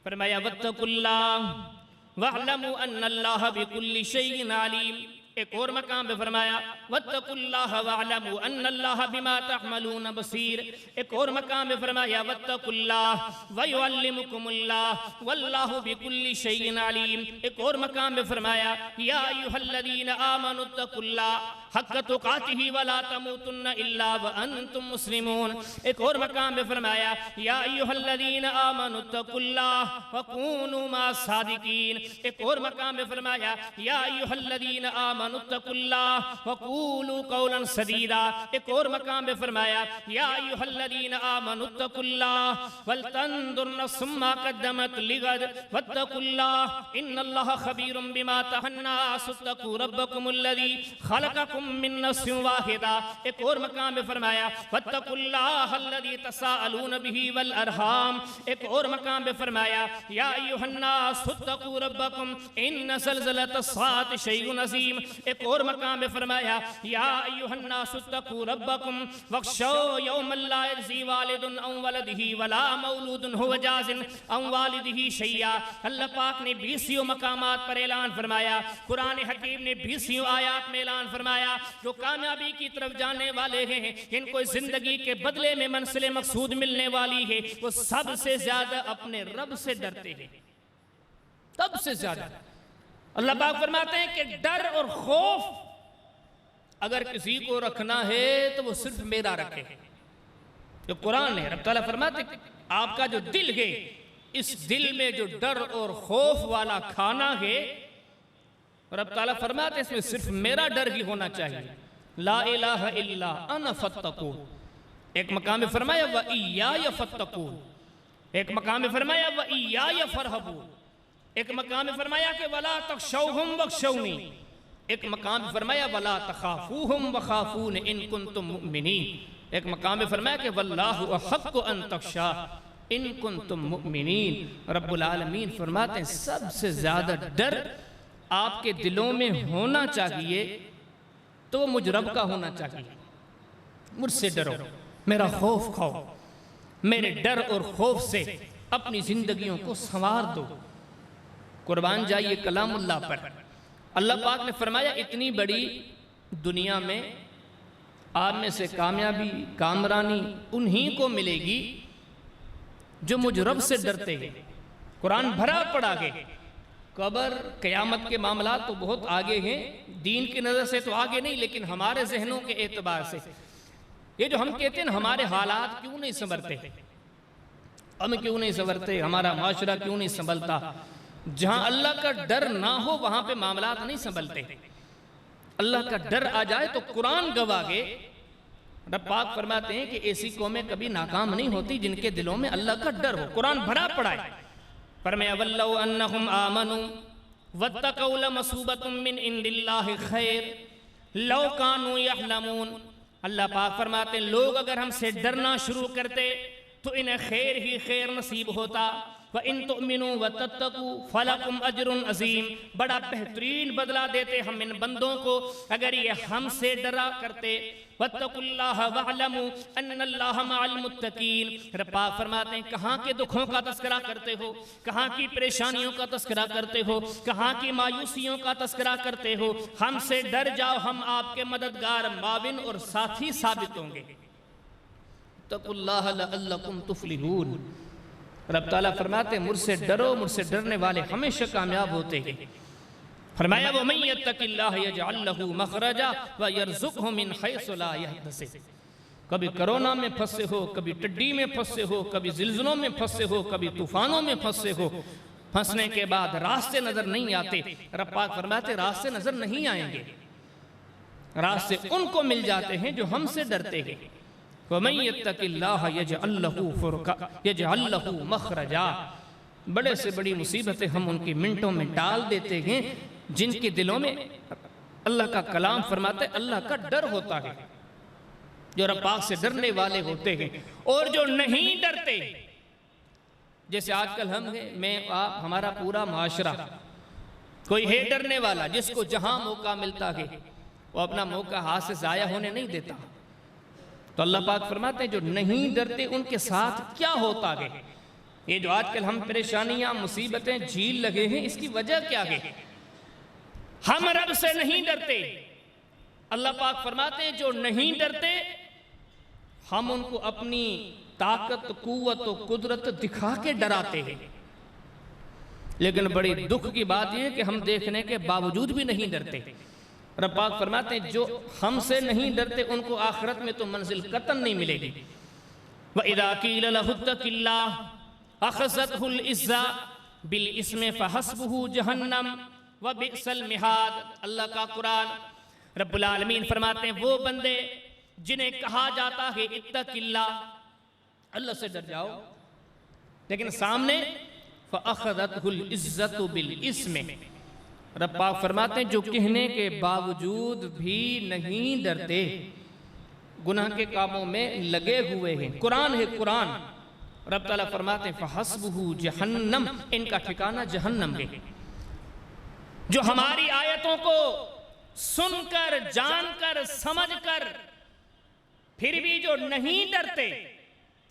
فرمایا وَاتَّقُوا اللَّهَ وَاعْلَمُوا أَنَّ اللَّهَ بِكُلِّ شَيْءٍ عَلِيمٌ۔ ایک اور مقام پہ فرمایا وَاتَّقُوا اللَّهَ وَاعْلَمُوا أَنَّ اللَّهَ بِمَا تَعْمَلُونَ بَصِيرٌ۔ ایک اور مقام پہ فرمایا وَاتَّقُوا اللَّهَ وَيُعَلِّمُكُمُ اللَّهُ وَاللَّهُ بِكُلِّ شَيْءٍ عَلِيمٌ۔ ایک اور مقام پہ فرمایا یا ایھا الذین آمنوا اتقوا اللہ حق تقاتہ ولا تموتن الا وانتم مسلمون۔ ایک اور مقام پہ فرمایا یا ایھا الذین آمنوا اتقوا اللہ وکونوا مع الصادقین۔ ایک اور مقام پہ فرمایا یا ایھا الذین آمنوا اتقوا اللہ وقولوا قولا سدیدا۔ ایک اور مقام پہ فرمایا یا ایھا الذین آمنوا اتقوا اللہ ولتنظر نفس ما قدمت لغد واتقوا اللہ ان اللہ خبیر بما تعملون۔ الناس اتقوا ربکم الذی خلقکم من نفس واحدہ۔ ایک اور مقام پہ فرمایا واتقوا اللہ الذی تساءلون بہ والارحام۔ ایک اور مقام پہ فرمایا یا ایھا الناس اتقوا ربکم ان زلزلۃ الساعۃ شیء عظیم۔ ایک اور مقام پہ فرمایا یا ایھا الناس اتقوا ربکم واخشوا یوما لا یجزی والد عن ولدہ ولا مولود هو جاز عن والدہ شیئا۔ اللہ پاک نے 20 مقامات پر اعلان فرمایا، قرآن حکیم نے 20 آیات میں اعلان فرمایا جو کامیابی کی طرف جانے والے ہیں، جن کو زندگی کے بدلے میں منزل مقصود ملنے والی ہے، وہ سب سے زیادہ اپنے رب سے ڈرتے ہیں، سب سے زیادہ۔ اللہ پاک فرماتے ہیں کہ ڈر اور خوف اگر کسی کو رکھنا ہے تو وہ صرف میرا رکھے۔ جو قرآن ہے، رب تعالیٰ فرماتے ہیں آپ کا جو دل ہے، اس دل میں جو ڈر اور خوف والا کھانا ہے، رب تعالیٰ فرماتے ہیں اس میں صرف میرا ڈر ہی ہونا چاہیے۔ لا الہ الا انا فاتقون۔ ایک مقام میں فرمایا وَإِيَّايَ فَاتَّقُونَ۔ ایک مقام میں فرمایا وَإِيَّايَ فَارْهَبُونَ۔ ایک مقام میں فرمایا کہ وَلَا تَخْشَوْهُمْ وَاخْشَوْنِي۔ ایک مقام میں فرمایا وَلَا تَخَافُوهُمْ وَخَافُونِ إِن كُنتُم مُؤْمِنِينَ۔ ایک مقام میں فرمایا کہ وَاللَّهُ أَحَقُّ أَن تَخْشَاهُ إِن كُنتُم مُؤْمِنِينَ۔ رب العالمین فرماتے ہیں سب سے زیادہ ڈر آپ کے دلوں میں ہونا چاہیے تو وہ مجھ رب کا ہونا چاہیے۔ مجھ سے ڈرو، میرا خوف کھاؤ، میرے ڈر اور خوف سے اپنی زندگیوں کو سنوار دو۔ قربان جائیے کلام اللہ پر۔ اللہ پاک نے فرمایا اتنی بڑی دنیا میں آپ میں سے کامیابی، کامرانی انہی کو ملے گی جو مجھ رب سے ڈرتے ہیں۔ قرآن بھرا پڑا ہے قبر قیامت کے معاملات تو بہت آگے ہیں، دین کی نظر سے تو آگے نہیں، لیکن ہمارے ذہنوں کے اعتبار سے یہ جو ہم کہتے ہیں ہمارے حالات کیوں نہیں سنورتے، ہم کیوں نہیں سنورتے، ہمارا معاشرہ کیوں نہیں سنبھلتا، جہاں اللہ کا ڈر نہ ہو وہاں پہ معاملات نہیں سنبھلتے۔ اللہ کا ڈر آ جائے تو قرآن گواہ ہے، رب پاک فرماتے ہیں کہ ایسی قومیں کبھی ناکام نہیں ہوتی جن کے دلوں میں اللہ کا ڈر ہو۔ قرآن بھرا پڑا ہے، فرمایا وَلَّوْ أَنَّهُمْ آمَنُوا وَاتَّقَوْا لَمَثُوبَةٌ مِّنْ عِنْدِ اللَّهِ خَيْرٌ لَوْ كَانُوا يَعْلَمُونَ۔ اللہ پاک فرماتے ہیں لوگ اگر ہم سے ڈرنا شروع کرتے تو انہیں خیر ہی خیر نصیب ہوتا۔ وَإِن تُؤْمِنُوا وَتَتَّقُوا فَلَكُمْ أَجْرٌ عَظِيمٌ، بڑا بہترین بدلہ دیتے ہم ان بندوں کو اگر یہ ہم سے ڈرا کرتے۔ وَاتَّقُوا اللَّهَ وَاعْلَمُوا أَنَّ اللَّهَ مَعَ الْمُتَّقِينَ۔ رب پاک فرماتے ہیں کہاں کے دکھوں کا تذکرہ کرتے ہو، کہاں کی پریشانیوں کا تذکرہ کرتے ہو، کہاں کی مایوسیوں کا تذکرہ کرتے ہو، ہم سے ڈر جاؤ، ہم آپ کے مددگار، معاون اور ساتھی ثابت ہوں گے۔ اتقوا اللہ لعلکم تفلحون۔ رب تعالیٰ فرماتے ہیں مجھ سے ڈرو، مجھ سے ڈرنے والے ہمیشہ کامیاب ہوتے ہیں۔ فرمایا وَمَن يَتَّقِ اللَّهَ يَجْعَل لَّهُ مَخْرَجًا وَيَرْزُقْهُ مِنْ حَيْثُ لَا يَحْتَسِبُ۔ کبھی کرونا میں پھنسے ہو، کبھی ٹڈی میں پھنسے ہو، کبھی زلزلوں میں پھنسے ہو، کبھی طوفانوں میں پھنسے ہو، پھنسنے کے بعد راستے نظر نہیں آتے، رب پاک فرماتے راستے نظر نہیں آئیں گے، راستے ان کو مل جاتے ہیں جو ہم سے ڈرتے ہیں۔ وَمَن يَتَّقِ اللَّهَ يَجْعَل لَّهُ مَخْرَجًا۔ بڑے سے بڑی مصیبتیں ہم ان کی منٹوں میں ڈال دیتے ہیں جن کے دلوں میں اللہ کا کلام فرماتا ہے اللہ کا ڈر ہوتا ہے، جو رب پاک سے ڈرنے والے ہوتے ہیں۔ اور جو نہیں ڈرتے، جیسے آج کل ہم ہیں، میں آپ، ہمارا پورا معاشرہ، کوئی ہے ڈرنے والا جس کو جہاں موقع ملتا ہے وہ اپنا موقع ہاتھ سے ضائع ہونے نہیں دیتا، تو اللہ پاک فرماتے ہیں جو نہیں ڈرتے ان کے ساتھ کیا ہوتا ہے۔ یہ جو آج کل ہم پریشانیاں مصیبتیں جھیل لگے ہیں، اس کی وجہ کیا ہے؟ ہم رب سے نہیں ڈرتے۔ اللہ پاک فرماتے ہیں جو نہیں ڈرتے ہم ان کو اپنی طاقت، قوت و قدرت دکھا کے ڈراتے ہیں، لیکن بڑی دکھ کی بات یہ ہے کہ ہم دیکھنے کے باوجود بھی نہیں ڈرتے۔ رب پاک فرماتے ہیں جو ہم سے نہیں ڈرتے ان کو آخرت میں تو منزل قطعاً نہیں ملے گی۔ وَإِذَا قِيلَ لَهُ اتَّقِ اللَّهَ أَخَذَتْهُ الْعِزَّةُ بِالْإِثْمِ فَحَسْبُهُ جَهَنَّمُ وَبِئْسَ الْمِہَادُ۔ اللہ کا قرآن، رب العالمین فرماتے ہیں وہ بندے جنہیں کہا جاتا ہے اتق اللہ، اللہ سے ڈر جاؤ، لیکن سامنے فَأَخَذَتْهُ الْعِزَّةُ بِالْإِثْمِ، رب پاک فرماتے ہیں جو کہنے کے باوجود بھی نہیں ڈرتے، گناہ کے کاموں میں لگے ہوئے ہیں۔ قرآن ہے قرآن، رب تعالیٰ فرماتے ہیں فَحَسْبُهُ جَهَنَّمُ، ان کا ٹھکانہ جہنم ہے۔ جو ہماری آیتوں کو سن کر، جان کر، سمجھ کر پھر بھی جو نہیں ڈرتے،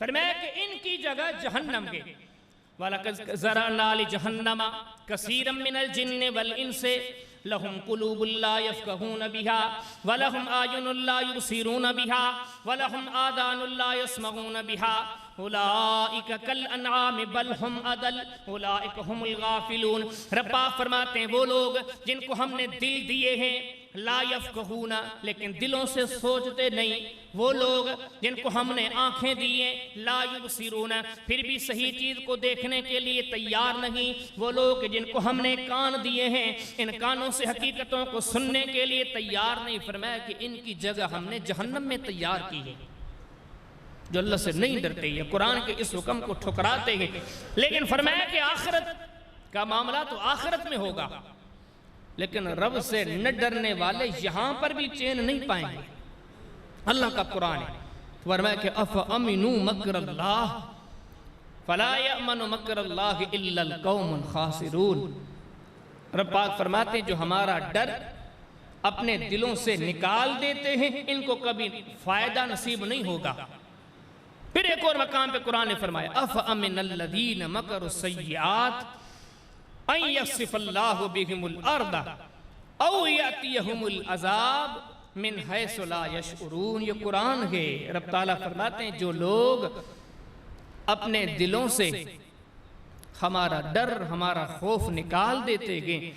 فرمایا کہ ان کی جگہ جہنم ہے۔ وَلَقَدْ ذَرَأْنَا لِجَهَنَّمَ كَثِيرًا مِّنَ الْجِنِّ وَالْإِنسِ لَهُمْ قُلُوبٌ لَّا يَفْقَهُونَ بِهَا وَلَهُمْ أَعْيُنٌ لَّا يُبْصِرُونَ بِهَا وَلَهُمْ آذَانٌ لَّا يَسْمَعُونَ بِهَا اولئک کالانعام بل ہم اضل اولئک ہم الغافلون۔ رب پاک فرماتے ہیں وہ لوگ جن کو ہم نے دل دیے ہیں، لا یفقہون، لیکن دلوں سے سوچتے نہیں، وہ لوگ جن کو ہم نے آنکھیں دیے، لا یبصرون، پھر بھی صحیح چیز کو دیکھنے کے لیے تیار نہیں، وہ لوگ جن کو ہم نے کان دیے ہیں، ان کانوں سے حقیقتوں کو سننے کے لیے تیار نہیں، فرمایا کہ ان کی جگہ ہم نے جہنم میں تیار کی ہے۔ جو اللہ سے نہیں ڈرتے، یہ قرآن کے اس حکم کو ٹھکراتے ہیں، لیکن فرمایا کہ آخرت کا معاملہ تو آخرت میں ہوگا، لیکن رب سے نہ ڈرنے والے یہاں پر بھی چین نہیں پائیں گے۔ اللہ کا قرآن ہے، فرمایا کہ افامنوا مکر اللہ فلا یأمن مکر اللہ الا القوم الخاسرون۔ رب پاک فرماتے ہیں جو ہمارا ڈر اپنے دلوں سے نکال دیتے ہیں ان کو کبھی فائدہ نصیب نہیں ہوگا۔ پھر ایک اور مقام پہ قرآن نے فرمایا افامن الذین مکروا السیئات ان یخسف اللہ بہم الارض او یأتیہم العذاب من حیث لا یشعرون۔ یہ قرآن ہے، رب تعالیٰ فرماتے ہیں جو لوگ اپنے دلوں سے ہمارا ڈر ہمارا خوف نکال دیتے گئے،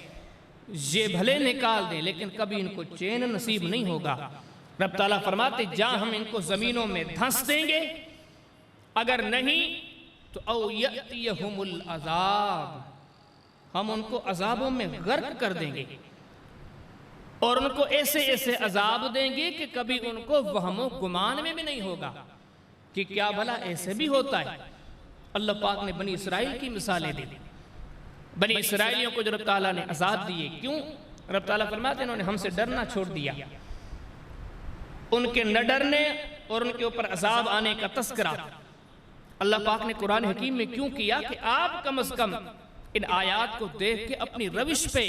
یہ بھلے نکال دیں لیکن کبھی ان کو چین نصیب نہیں ہوگا۔ رب تعالیٰ فرماتے جہاں ہم ان کو زمینوں میں دھنس دیں گے، اگر نہیں تو او یأتیہم العذاب، ہم ان کو عذابوں میں غرق کر دیں گے اور ان کو ایسے ایسے عذاب دیں گے کہ کبھی ان کو وہم و گمان میں بھی نہیں ہوگا کہ کیا بھلا ایسے بھی ہوتا ہے۔ اللہ پاک نے بنی اسرائیل کی مثالیں دی، بنی اسرائیلیوں کو جو رب تعالیٰ نے عذاب دیے، کیوں؟ رب تعالیٰ فرماتے ہیں انہوں نے ہم سے ڈرنا چھوڑ دیا۔ ان کے نہ ڈرنے اور ان کے اوپر عذاب آنے کا تذکرہ اللہ پاک نے قرآن حکیم میں کیوں کیا کہ آپ کم از کم ان آیات کو دیکھ کے اپنی روش پہ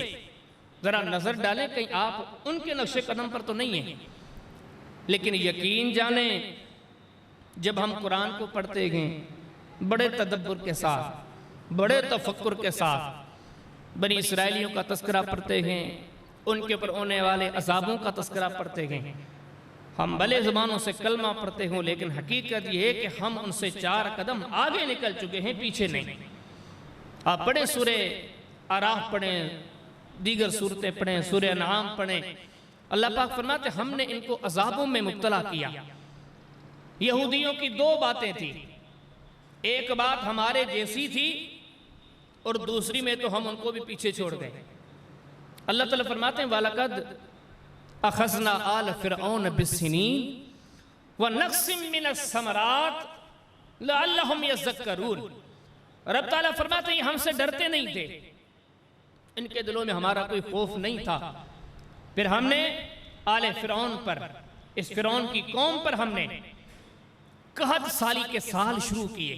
ذرا نظر ڈالیں، کہیں آپ ان کے نقش قدم پر تو نہیں ہیں۔ لیکن یقین جانیں جب ہم قرآن کو پڑھتے گئے بڑے تدبر کے ساتھ، بڑے تفکر کے ساتھ بنی اسرائیلیوں کا تذکرہ پڑھتے گئے، ان کے اوپر ہونے والے عذابوں کا تذکرہ پڑھتے گئے، ہم بھلے زبانوں سے کلمہ پڑھتے ہوں لیکن حقیقت یہ ہے کہ ہم ان سے 4 قدم آگے نکل چکے ہیں، پیچھے نہیں۔ آپ پڑھیں سورہ اعراف پڑھیں، دیگر صورتیں پڑھیں، سورہ انعام پڑھیں، اللہ پاک فرماتے ہم نے ان کو عذابوں میں مبتلا کیا۔ یہودیوں کی 2 باتیں تھیں، ایک بات ہمارے جیسی تھی اور دوسری میں تو ہم ان کو بھی پیچھے چھوڑ گئے۔ اللہ تعالیٰ فرماتے ہیں وَلَقَدْ أَخَذْنَا آلَ فِرْعَوْنَ بِالسِّنِينَ وَنَقْصٍ مِّنَ الثَّمَرَاتِ لَعَلَّهُمْ يَذَّكَّرُونَ۔ رب تعالیٰ فرماتے ہیں ہم سے ڈرتے نہیں تھے، ان کے دلوں میں ہمارا کوئی خوف نہیں تھا، پھر ہم نے آل فرعون پر، اس فرعون کی قوم پر ہم نے قحط سالی کے سال شروع کیے،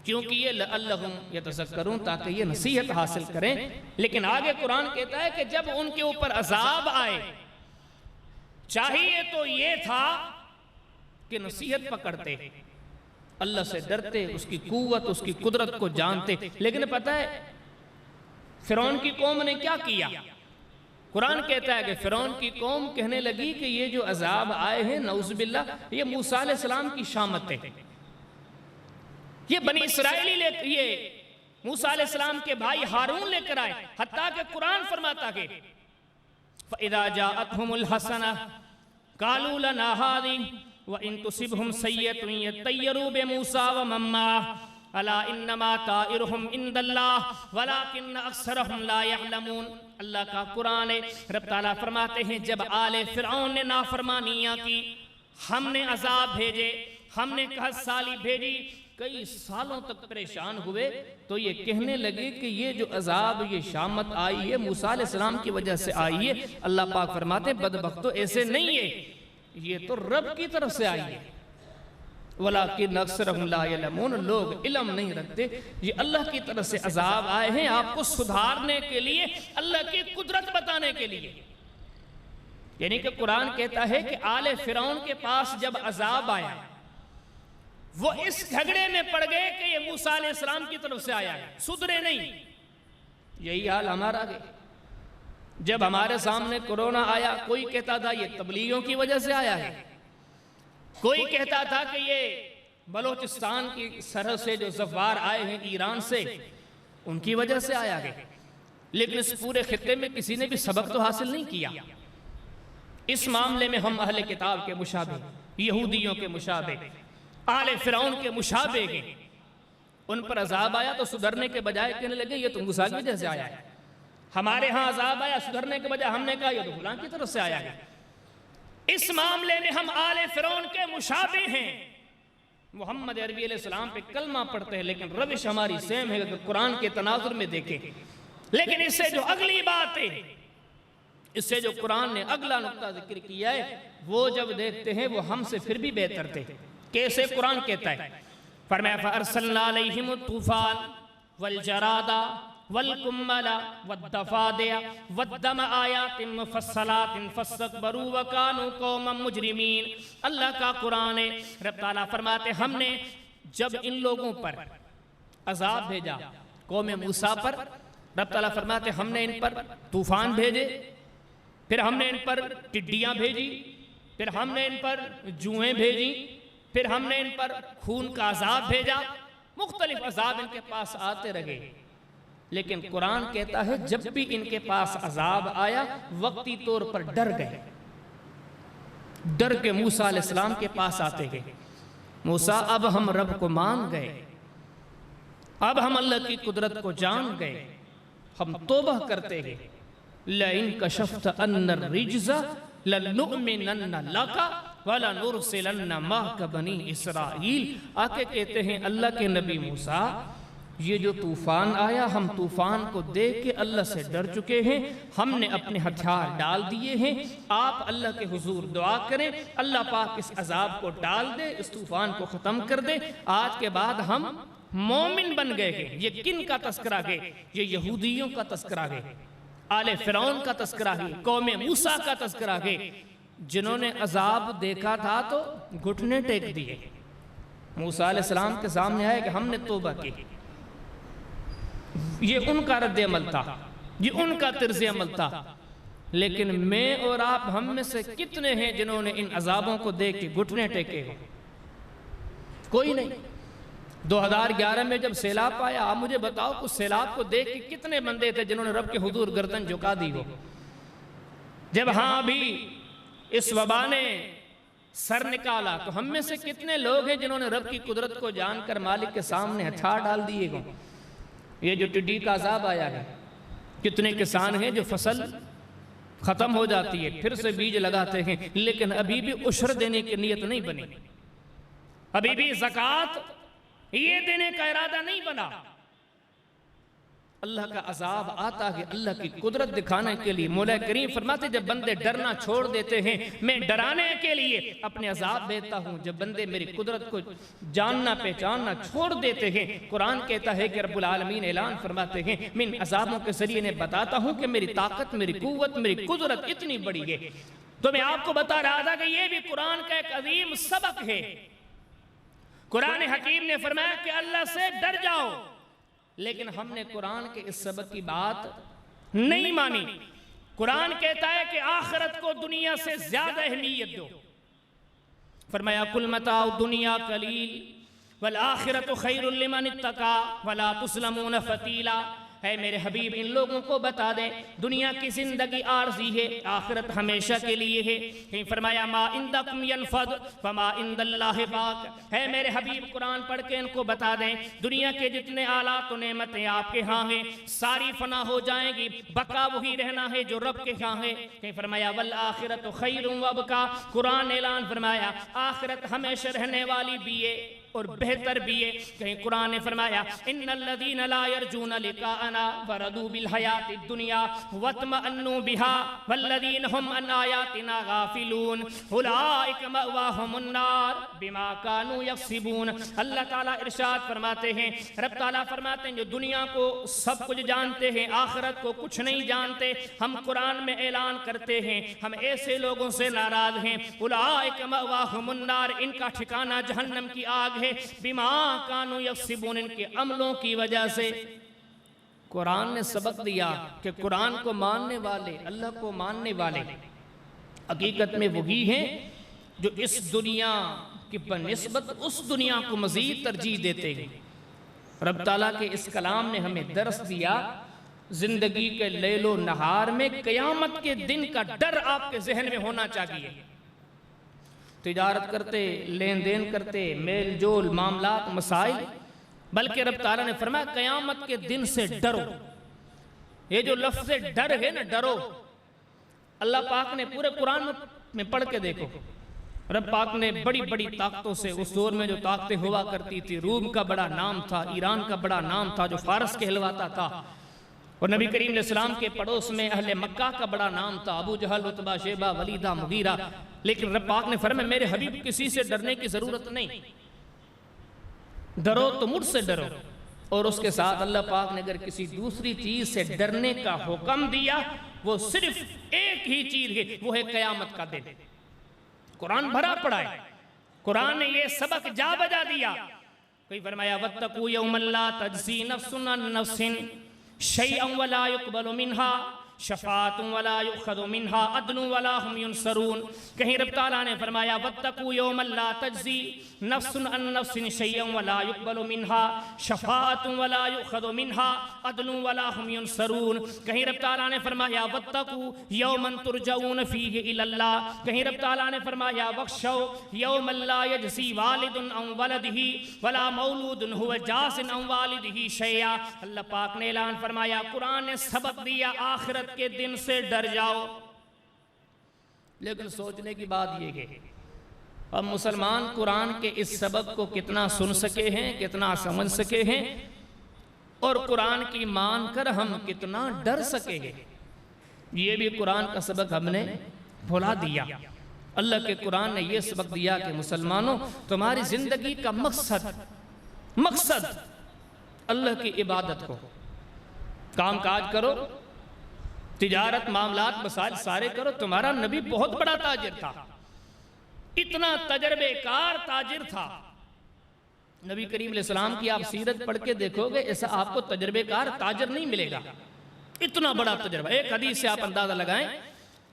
کیونکہ یہ لعلہم یتذکرون، تاکہ یہ نصیحت حاصل کریں۔ لیکن آگے قرآن کہتا ہے کہ جب ان کے اوپر عذاب آئے، چاہیے تو یہ تھا کہ نصیحت پکڑتے، اللہ سے ڈرتے، اس کی قوت اس کی قدرت کو جانتے، لیکن پتہ ہے فرعون کی قوم نے کیا کیا؟ قرآن کہتا ہے کہ فرعون کی قوم کہنے لگی کہ یہ جو عذاب آئے ہیں نعوذ باللہ یہ موسیٰ علیہ السلام کی شامت ہے، یہ بنی اسرائیلی یہ موسیٰ علیہ السلام کے بھائی ہارون لے کر آئے، حتیٰ کہ قرآن فرماتا کہ فَإِذَا جَاءَتْهُمُ الْحَسَنَةُ قَالُوا لَنَا هَٰذِهِ وَإِن تُصِبْهُمْ سَيِّئَةٌ يَطَّيَّرُوا بِمُوسَىٰ وَمَن مَّعَهُ أَلَا إِنَّمَا طَائِرُهُمْ عِندَ اللَّهِ وَلَٰكِنَّ أَكْثَرَهُمْ لَا يَعْلَمُونَ۔ اللہ کا قرآن ہے، رب تعالیٰ فرماتے ہیں جب آل فرعون نے نافرمانیاں کی، ہم نے عذاب بھیجے، ہم نے قحط سالی بھیجی، کئی سالوں تک پریشان ہوئے، تو یہ کہنے لگے کہ یہ جو عذاب یہ شامت آئی ہے موسیٰ علیہ السلام کی وجہ سے آئی ہے۔ اللہ پاک فرماتے ہیں بدبختو ایسے نہیں ہے، یہ تو رب کی طرف سے آئی ہے، وَلَٰكِنَّ أَكْثَرَهُمْ لَا يَعْلَمُونَ، لوگ علم نہیں رکھتے، یہ اللہ کی طرف سے عذاب آئے ہیں آپ کو سدھارنے کے لیے، اللہ کی قدرت بتانے کے لیے۔ یعنی کہ قرآن کہتا ہے کہ آل فرعون کے پاس جب عذاب آیا وہ اس جھگڑے میں پڑ گئے کہ یہ موسیٰ علیہ السلام کی طرف سے آیا ہے، سدھرے نہیں۔ یہی حال ہمارا ہے، جب ہمارے سامنے کورونا آیا کوئی کہتا تھا یہ تبلیغیوں کی وجہ سے آیا ہے، کوئی کہتا تھا کہ یہ بلوچستان کی سرحد سے جو زوار آئے ہیں ایران سے ان کی وجہ سے آیا ہے، لیکن اس پورے خطے میں کسی نے بھی سبق تو حاصل نہیں کیا۔ اس معاملے میں ہم اہل کتاب کے مشابہ، یہودیوں کے مشابہ، آل فرعون کے مشابہ ہیں۔ ان پر عذاب آیا تو سدھرنے کے بجائے کہنے لگے یہ تو موسیٰ کی وجہ سے آیا ہے، ہمارے ہاں عذاب آیا سدھرنے کے بجائے ہم نے کہا یہ تو فلاں کی طرف سے آیا ہے۔ اس معاملے میں ہم آل فرعون کے مشابہ ہیں، محمد عربی علیہ السلام پہ کلمہ پڑھتے ہیں لیکن روش ہماری سیم ہے کہ قرآن کے تناظر میں دیکھیں۔ لیکن اس سے جو اگلی بات ہے، اس سے جو قرآن نے اگلا نقطہ ذکر کیا ہے، وہ جب دیکھتے ہیں وہ ہم سے پھر بھی بہتر تھے۔ کیسے قرآن کہتا ہے؟ فرمایا فَأَرْسَلْنَا عَلَيْهِمُ الطُّوفَانَ وَالْجَرَادَ وَالْقُمَّلَ وَالضَّفَادِعَ وَالدَّمَ آيَاتٍ مُفَصَّلَاتٍ فَاسْتَكْبَرُوا وَكَانُوا قَوْمًا مُجْرِمِينَ۔ اللہ کا قرآن ہے، رب تعالیٰ فرماتے ہم نے جب ان لوگوں پر عذاب بھیجا، قوم موسیٰ پر، رب تعالیٰ فرماتے ہم نے ان پر طوفان بھیجے، پھر ہم نے ان پر ٹڈیاں بھیجی، پھر ہم نے ان پر جوئیں بھیجی، پھر ہم نے ان پر خون کا عذاب بھیجا، مختلف عذاب ان کے پاس آتے رہے، لیکن قرآن کہتا ہے جب بھی ان کے پاس عذاب آیا وقتی طور پر ڈر گئے، ڈر کے موسیٰ علیہ السلام کے پاس آتے گئے، موسیٰ اب ہم رب کو مان گئے، اب ہم اللہ کی قدرت کو جان گئے، ہم توبہ کرتے گئے، لَإِن كَشَفْتَ أَنَّ الرِّجْزَ لَنُؤْمِنَنَّ لَكَ وَلَنُرْسِلَنَّ مَعَكَ بَنِي اسرائیل۔ آکے کہتے ہیں اللہ کے نبی موسیٰ یہ جو طوفان آیا ہم طوفان کو دیکھ کے اللہ سے ڈر چکے ہیں، ہم نے اپنے ہتھیار ڈال دیے ہیں، آپ اللہ کے حضور دعا کریں اللہ پاک اس عذاب کو ڈال دے، اس طوفان کو ختم کر دے، آج کے بعد ہم مومن بن گئے ہیں۔ یہ کن کا تذکرہ ہے؟ یہ یہودیوں کا تذکرہ ہے، آل فرعون کا تذکرہ ہے، قوم موسیٰ کا تذکرہ ہے، جنہوں نے عذاب دیکھا تھا تو گھٹنے ٹیک دیے۔ موسیٰ علیہ السلام کے سامنے آئے کہ ہم نے توبہ کی، یہ ان کا رد عمل تھا، یہ ان کا طرز عمل تھا، لیکن میں اور آپ ہم میں سے کتنے ہیں جنہوں نے ان عذابوں کو دیکھ کے گھٹنے ٹیکے ہو؟ کوئی نہیں۔ 2011 میں جب سیلاب آیا، آپ مجھے بتاؤ کچھ سیلاب کو دیکھ کے کتنے بندے تھے جنہوں نے رب کے حضور گردن جھکا دی ہو؟ جب ہاں بھی اس وبا نے سر نکالا تو ہم میں سے کتنے لوگ ہیں جنہوں نے رب کی قدرت کو جان کر مالک کے سامنے ہتھیار ڈال دیے گئے؟ یہ جو ٹڈی کا عذاب آیا ہے، کتنے کسان ہیں جو فصل ختم ہو جاتی ہے پھر سے بیج لگاتے ہیں، لیکن ابھی بھی عشر دینے کی نیت نہیں بنی، ابھی بھی زکوٰۃ یہ دینے کا ارادہ نہیں بنا۔ اللہ کا عذاب آتا ہے اللہ کی قدرت دکھانے کے لیے۔ مولا کریم فرماتے جب بندے ڈرنا چھوڑ دیتے ہیں میں ڈرانے کے لیے اپنے عذاب دیتا ہوں، جب بندے میری قدرت کو جاننا پہچاننا چھوڑ دیتے ہیں۔ قرآن کہتا ہے کہ رب العالمین اعلان فرماتے ہیں میں ان عذابوں کے ذریعے نے بتاتا ہوں کہ میری طاقت، میری قوت، میری قدرت اتنی بڑی ہے۔ تو میں آپ کو بتا رہا تھا کہ یہ بھی قرآن کا ایک عظیم سبق ہے۔ قرآن حکیم نے فرمایا کہ اللہ سے ڈر جاؤ، لیکن ہم نے قرآن کے اس سبق کی بات نہیں مانی۔ قرآن کہتا ہے کہ آخرت کو دنیا سے زیادہ اہمیت دو۔ فرمایا قُلْ مَتَاعُ الدُّنْيَا قَلِيلٌ وَالْآخِرَةُ خَيْرٌ لِمَنِ اتَّقَىٰ وَلَا تُظْلَمُونَ فَتِيلًا۔ اے میرے حبیب ان لوگوں کو بتا دیں دنیا کی زندگی عارضی ہے، آخرت ہمیشہ کے لیے ہے۔ کہیں فرمایا ما عندکم ینفد فما عند اللہ باق۔ اے میرے حبیب قرآن پڑھ کے ان کو بتا دیں دنیا کے جتنے آلات و نعمتیں آپ کے ہاں ہیں ساری فنا ہو جائیں گی، بقا وہی رہنا ہے جو رب کے ہاں ہے۔ کہیں فرمایا والآخرۃ خیر وابقا۔ قرآن اعلان فرمایا آخرت ہمیشہ رہنے والی بھی ہے اور بہتر بھی ہے۔ کہیں قرآن نے فرمایا ان الذین لا یرجون لقاءنا ورضوا بالحیات الدنیا واطمأنوا بها والذین هم عن آیاتنا غافلون اولئک مأواہم النار بما كانوا یکسبون۔ اللہ تعالیٰ ارشاد فرماتے ہیں، رب تعالیٰ فرماتے ہیں جو دنیا کو سب کچھ جانتے ہیں آخرت کو کچھ نہیں جانتے، ہم قرآن میں اعلان کرتے ہیں ہم ایسے لوگوں سے ناراض ہیں۔ اولئک مأواہم النار، ان کا ٹھکانہ جہنم کی آگ ہے، بما کانوا یکسبون، ان کے عملوں کی وجہ سے۔ قرآن نے سبق دیا کہ قرآن کو ماننے والے، اللہ کو ماننے والے حقیقت میں وہی ہیں جو اس دنیا کی بنسبت اس دنیا کو مزید ترجیح دیتے ہیں۔ رب تعالیٰ کے اس کلام نے ہمیں درس دیا زندگی کے لیل و نہار میں قیامت کے دن کا ڈر آپ کے ذہن میں ہونا چاہیے۔ تجارت کرتے، لین دین کرتے، میل جول، معاملات، مسائل، بلکہ رب تعالیٰ نے فرمایا قیامت کے دن سے ڈرو۔ یہ جو لفظ ڈر ہے نا، ڈرو، اللہ پاک نے پورے قرآن میں پڑھ کے دیکھو، رب پاک نے بڑی بڑی طاقتوں سے، اس دور میں جو طاقتیں ہوا کرتی تھی، روم کا بڑا نام تھا، ایران کا بڑا نام تھا جو فارس کہلواتا تھا، اور نبی کریم علیہ السلام کے پڑوس میں اہل مکہ کا بڑا نام تھا، ابو جہل، عتبہ، شیبہ، ولیدہ، مغیرہ، لیکن رب پاک نے فرمایا میرے حبیب کسی سے ڈرنے کی ضرورت نہیں، ڈرو تو مجھ سے ڈرو۔ اور اس کے ساتھ اللہ پاک نے اگر کسی دوسری چیز سے ڈرنے کا حکم دیا وہ صرف ایک ہی چیز ہے، وہ ہے قیامت کا دن۔ قرآن بھرا پڑا ہے، قرآن نے یہ سبق جا بجا دیا۔ کوئی فرمایا وَاتَّقُوا يَوْمًا لَا تَجْزِي نَفْسٌ عَن نَفْسٍ شَيْئًا وَلَا يُقْبَلُ مِنْهَا شفاعۃ ولا یؤخذ منها عدل ولا هم ينصرون۔ کہیں رب تعالیٰ نے فرمایا واتقوا یوما لا تجزی نفس عن نفس شیئا ولا يقبل منها شفاعۃ ولا یؤخذ منها عدل ولا هم ينصرون۔ کہیں رب تعالیٰ نے فرمایا واتقوا یوما ترجعون فیہ الی اللہ۔ کہیں رب تعالیٰ نے فرمایا واخشوا یوما لا یجزی والد عن ولدہ ولا مولود هو جاز عن والدہ شیئا۔ اللہ پاک نے اعلان فرمایا، قرآن نے سبق دیا آخرت کے دن سے ڈر جاؤ۔ لیکن سوچنے کی بات یہ ہے اب مسلمان قرآن کے اس سبق کو کتنا سن سکے ہیں، کتنا سمجھ سکے ہیں، اور قرآن کی مان کر ہم کتنا ڈر سکے ہیں۔ یہ بھی قرآن کا سبق ہم نے بھلا دیا۔ اللہ کے قرآن نے یہ سبق دیا کہ مسلمانوں تمہاری زندگی کا مقصد اللہ کی عبادت کو، کام کاج کرو، تجارت معاملات مسائل سارے کرو۔ تمہارا نبی بہت بڑا تاجر تھا، اتنا تجربے کار تاجر تھا۔ نبی کریم علیہ السلام کی آپ سیرت پڑھ کے دیکھو گے ایسا آپ کو تجربے کار تاجر نہیں ملے گا، اتنا بڑا تجربہ۔ ایک حدیث سے آپ اندازہ لگائیں،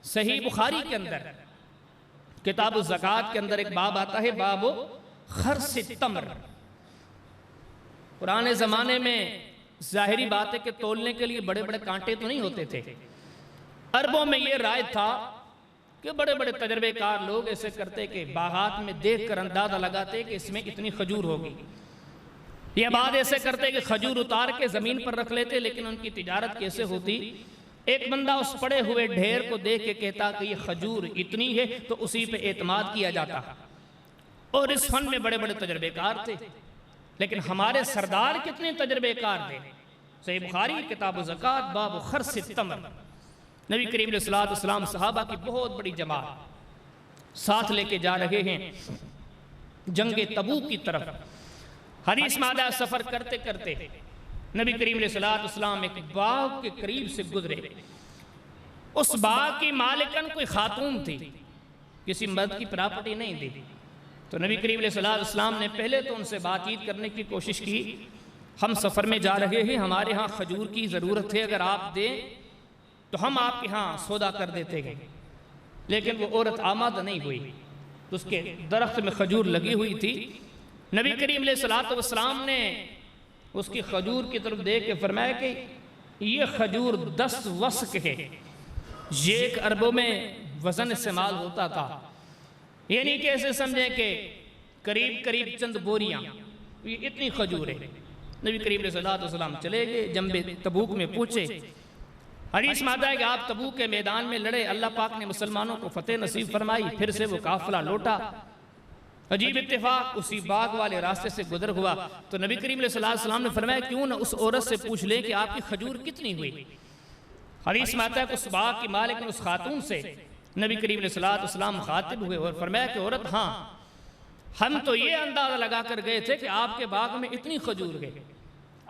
صحیح بخاری کے اندر کتاب الزکوٰۃ کے اندر ایک باب آتا ہے، باب خرص التمر۔ پرانے زمانے میں ظاہری بات ہے کہ تولنے کے لیے بڑے بڑے کانٹے تو نہیں ہوتے تھے۔ عربوں میں یہ رائج تھا کہ بڑے بڑے تجربے کار لوگ ایسے کرتے کہ باغات میں دیکھ کر اندازہ لگاتے کہ اس میں اتنی کھجور ہوگی، یا بعد ایسے کرتے کہ کھجور اتار کے زمین پر رکھ لیتے، لیکن ان کی تجارت کیسے ہوتی؟ ایک بندہ اس پڑے ہوئے ڈھیر کو دیکھ کے کہتا کہ یہ کھجور اتنی ہے، تو اسی پہ اعتماد کیا جاتا۔ اور اس فن میں بڑے بڑے تجربے کار تھے، لیکن ہمارے سردار کتنے تجربے کار تھے۔ صحیح بخاری کتاب الزکوٰۃ باب خرص التمر۔ نبی کریم علیہ السلام صحابہ کی بہت بڑی جماعت ساتھ لے کے جا رہے ہیں جنگ تبوک کی طرف۔ حدیث میں آتا ہے سفر کرتے کرتے نبی کریم علیہ السلام ایک باغ کے قریب سے گزرے۔ اس باغ کی مالکن کوئی خاتون تھی، کسی مرد کی پراپرٹی نہیں تھی۔ تو نبی کریم علیہ السلام نے پہلے تو ان سے بات چیت کرنے کی کوشش کی، ہم سفر میں جا رہے ہیں، ہمارے ہاں کھجور کی ضرورت ہے، اگر آپ دیں تو ہم آپ کے ہاں سودا کر دیتے ہیں۔ لیکن وہ عورت آمادہ نہیں ہوئی، تو اس کے درخت میں کھجور لگی ہوئی تھی۔ نبی کریم علیہ السلام نے اس کی کھجور کی طرف دیکھ کے فرمایا کہ یہ کھجور 10 وسق ہے۔ یہ ایک عربوں میں وزن استعمال ہوتا تھا، یعنی کہ ایسے سمجھیں کہ قریب چند بوریاں، یہ اتنی کھجور ہے۔ نبی کریم علیہ السلام چلے گئے، جنب تبوک میں پہنچے۔ حدیث میں آتا ہے کہ آپ تبوک کے میدان میں لڑے، اللہ پاک نے مسلمانوں کو فتح نصیب فرمائی، پھر سے وہ قافلہ لوٹا۔ عجیب اتفاق اسی باغ والے راستے سے گزر ہوا، تو نبی کریم علیہ السلام نے فرمایا کیوں نہ اس عورت سے پوچھ لیں کہ آپ کی کھجور کتنی ہوئی۔ حدیث میں آتا ہے کہ اس باغ کی مالک اس خاتون سے نبی کریم علیہ السلام خاطب ہوئے اور فرمایا کہ عورت ہاں، ہم تو یہ اندازہ لگا کر گئے تھے کہ آپ کے باغ میں اتنی کھجور ہے،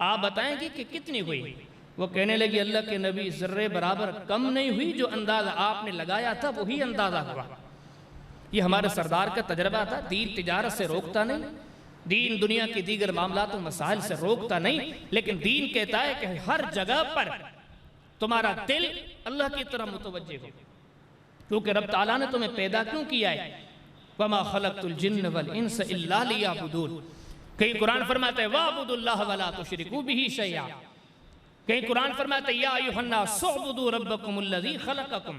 آپ بتائیں گی کہ کتنی ہوئی؟ وہ کہنے لگی اللہ کے نبی ذرے برابر کم نہیں ہوئی، جو اندازہ آپ نے لگایا تھا وہی اندازہ ہوا۔ یہ ہمارے سردار کا تجربہ تھا، دین تجارت سے روکتا نہیں، دین دنیا کی دیگر معاملات و مسائل سے روکتا نہیں، لیکن دین کہتا ہے کہ ہر جگہ پر تمہارا دل اللہ کی طرح متوجہ ہو، کیونکہ رب تعالیٰ نے تمہیں پیدا کیوں کیا ہے؟ وَمَا خَلَقْتُ الْجِنَّ وَالْإِنسَ إِلَّا لِيَعْبُدُونَ۔ کہیں قرآن فرماتا ہے وَاعْبُدُوا اللَّهَ وَلَا تُشْرِكُوا بِهِ شَيْئًا، کہیں قرآن فرماتا ہے یا ایھا الناس اعبدوا ربکم الذی خلقکم،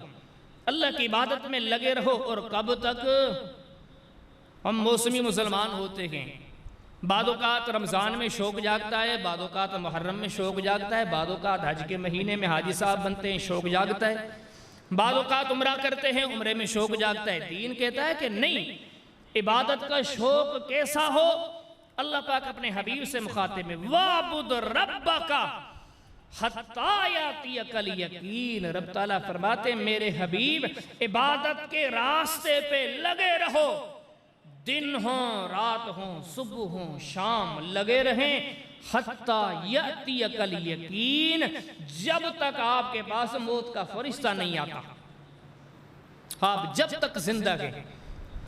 اللہ کی عبادت میں لگے رہو۔ اور کب تک؟ ہم موسمی مسلمان ہوتے ہیں، بعض اوقات رمضان میں شوق جاگتا ہے، بعض اوقات محرم میں شوق جاگتا ہے، بعض اوقات حج کے مہینے میں حاجی صاحب بنتے ہیں شوق جاگتا ہے، بعض اوقات عمرہ کرتے ہیں عمرے میں شوق جاگتا ہے۔ دین کہتا ہے کہ نہیں، عبادت کا شوق کیسا ہو؟ اللہ پاک اپنے حبیب سے مخاطب ہے وَاعْبُدْ رَبَّكَ حَتَّى يَأْتِيَكَ الْيَقِينُ۔ رب تعالیٰ فرماتے ہیں میرے حبیب عبادت کے راستے پہ لگے رہو، دن ہوں رات ہوں صبح ہوں شام لگے رہیں، حَتَّى يَأْتِيَكَ الْيَقِينُ، جب تک آپ کے پاس موت کا فرشتہ نہیں آتا۔ آپ جب تک زندہ ہیں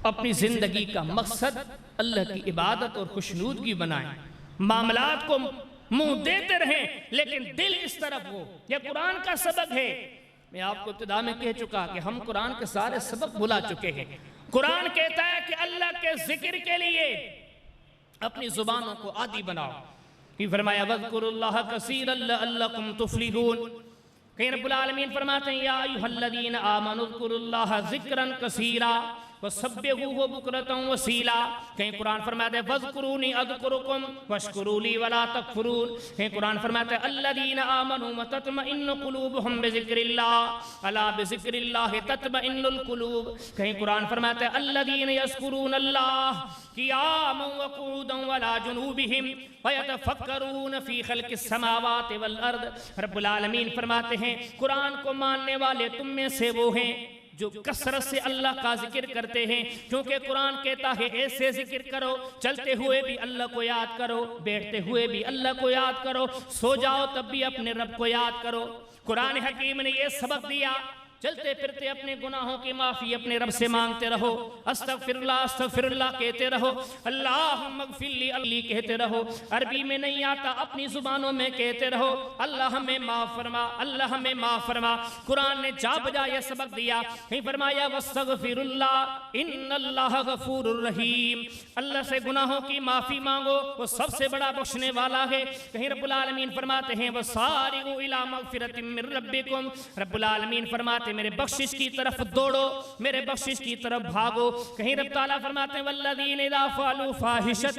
اپنی زندگی کا مقصد اللہ کی عبادت اور خوشنودگی بنائیں، معاملات کو منہ دیتے رہیں لیکن دل اس طرف ہو۔ یہ قرآن کا سبق ہے میں آپ کو ابتدا میں کہہ چکا کہ ہم قرآن کے سارے سبق بھلا چکے ہیں۔ قرآن کہتا ہے کہ اللہ کے ذکر کے لیے اپنی زبانوں کو عادی بناؤ۔ کہ فرمایا وَاذْكُرُوا اللَّهَ كَثِيرًا لَعَلَّكُمْ تُفْلِحُونَ۔ کہیں رب العالمین فرماتے ہیں یا ایھا الذین آمنوا اذکروا اللہ ذکرا کثیرا وسبحوہ بکرۃ وصیلا۔ کہیں قرآن فرماتے ہیں فاذکرونی اذکرکم واشکروا لی ولا تکفرون۔ کہیں قرآن فرماتے ہیں الذین آمنوا وتطمئن قلوبہم بذکر اللہ الا بذکر اللہ تطمئن القلوب۔ کہیں قرآن فرماتے ہیں الذین یذکرون اللہ قیاما وقعودا وعلی جنوبہم ویتفکرون فی خلق السماوات والارض۔ رب العالمین فرماتے ہیں قرآن کو ماننے والے تم میں سے وہ ہیں جو کثرت سے اللہ کا ذکر کرتے ہیں، کیونکہ قرآن کہتا ہے ایسے ذکر کرو، چلتے ہوئے بھی اللہ کو یاد کرو، بیٹھتے ہوئے بھی اللہ کو یاد کرو، سو جاؤ تب بھی اپنے رب کو یاد کرو۔ قرآن حکیم نے یہ سبق دیا، چلتے پھرتے اپنے گناہوں کی معافی اپنے رب سے مانگتے رہو، استغفر اللہ کہتے رہو، اللہم اغفر لی کہتے رہو، عربی میں نہیں آتا اپنی زبانوں میں کہتے رہو اللہ ہمیں معاف فرما، اللہ ہمیں معاف فرما۔ قرآن نے جا بجا یہ سبق دیا، کہیں فرمایا واستغفر اللہ ان اللہ غفور الرحیم، اللہ سے گناہوں کی معافی مانگو، وہ سب سے بڑا بخشنے والا ہے۔ کہیں رب العالمین فرماتے ہیں وسارعوا الی مغفرۃ من ربکم، رب العالمین فرماتے میرے بخشش کی طرف دوڑو، میرے بخشش کی طرف بھاگو۔ کہیں رب تعالیٰ فرماتے ہیں والذین اذا فعلوا فاحشۃ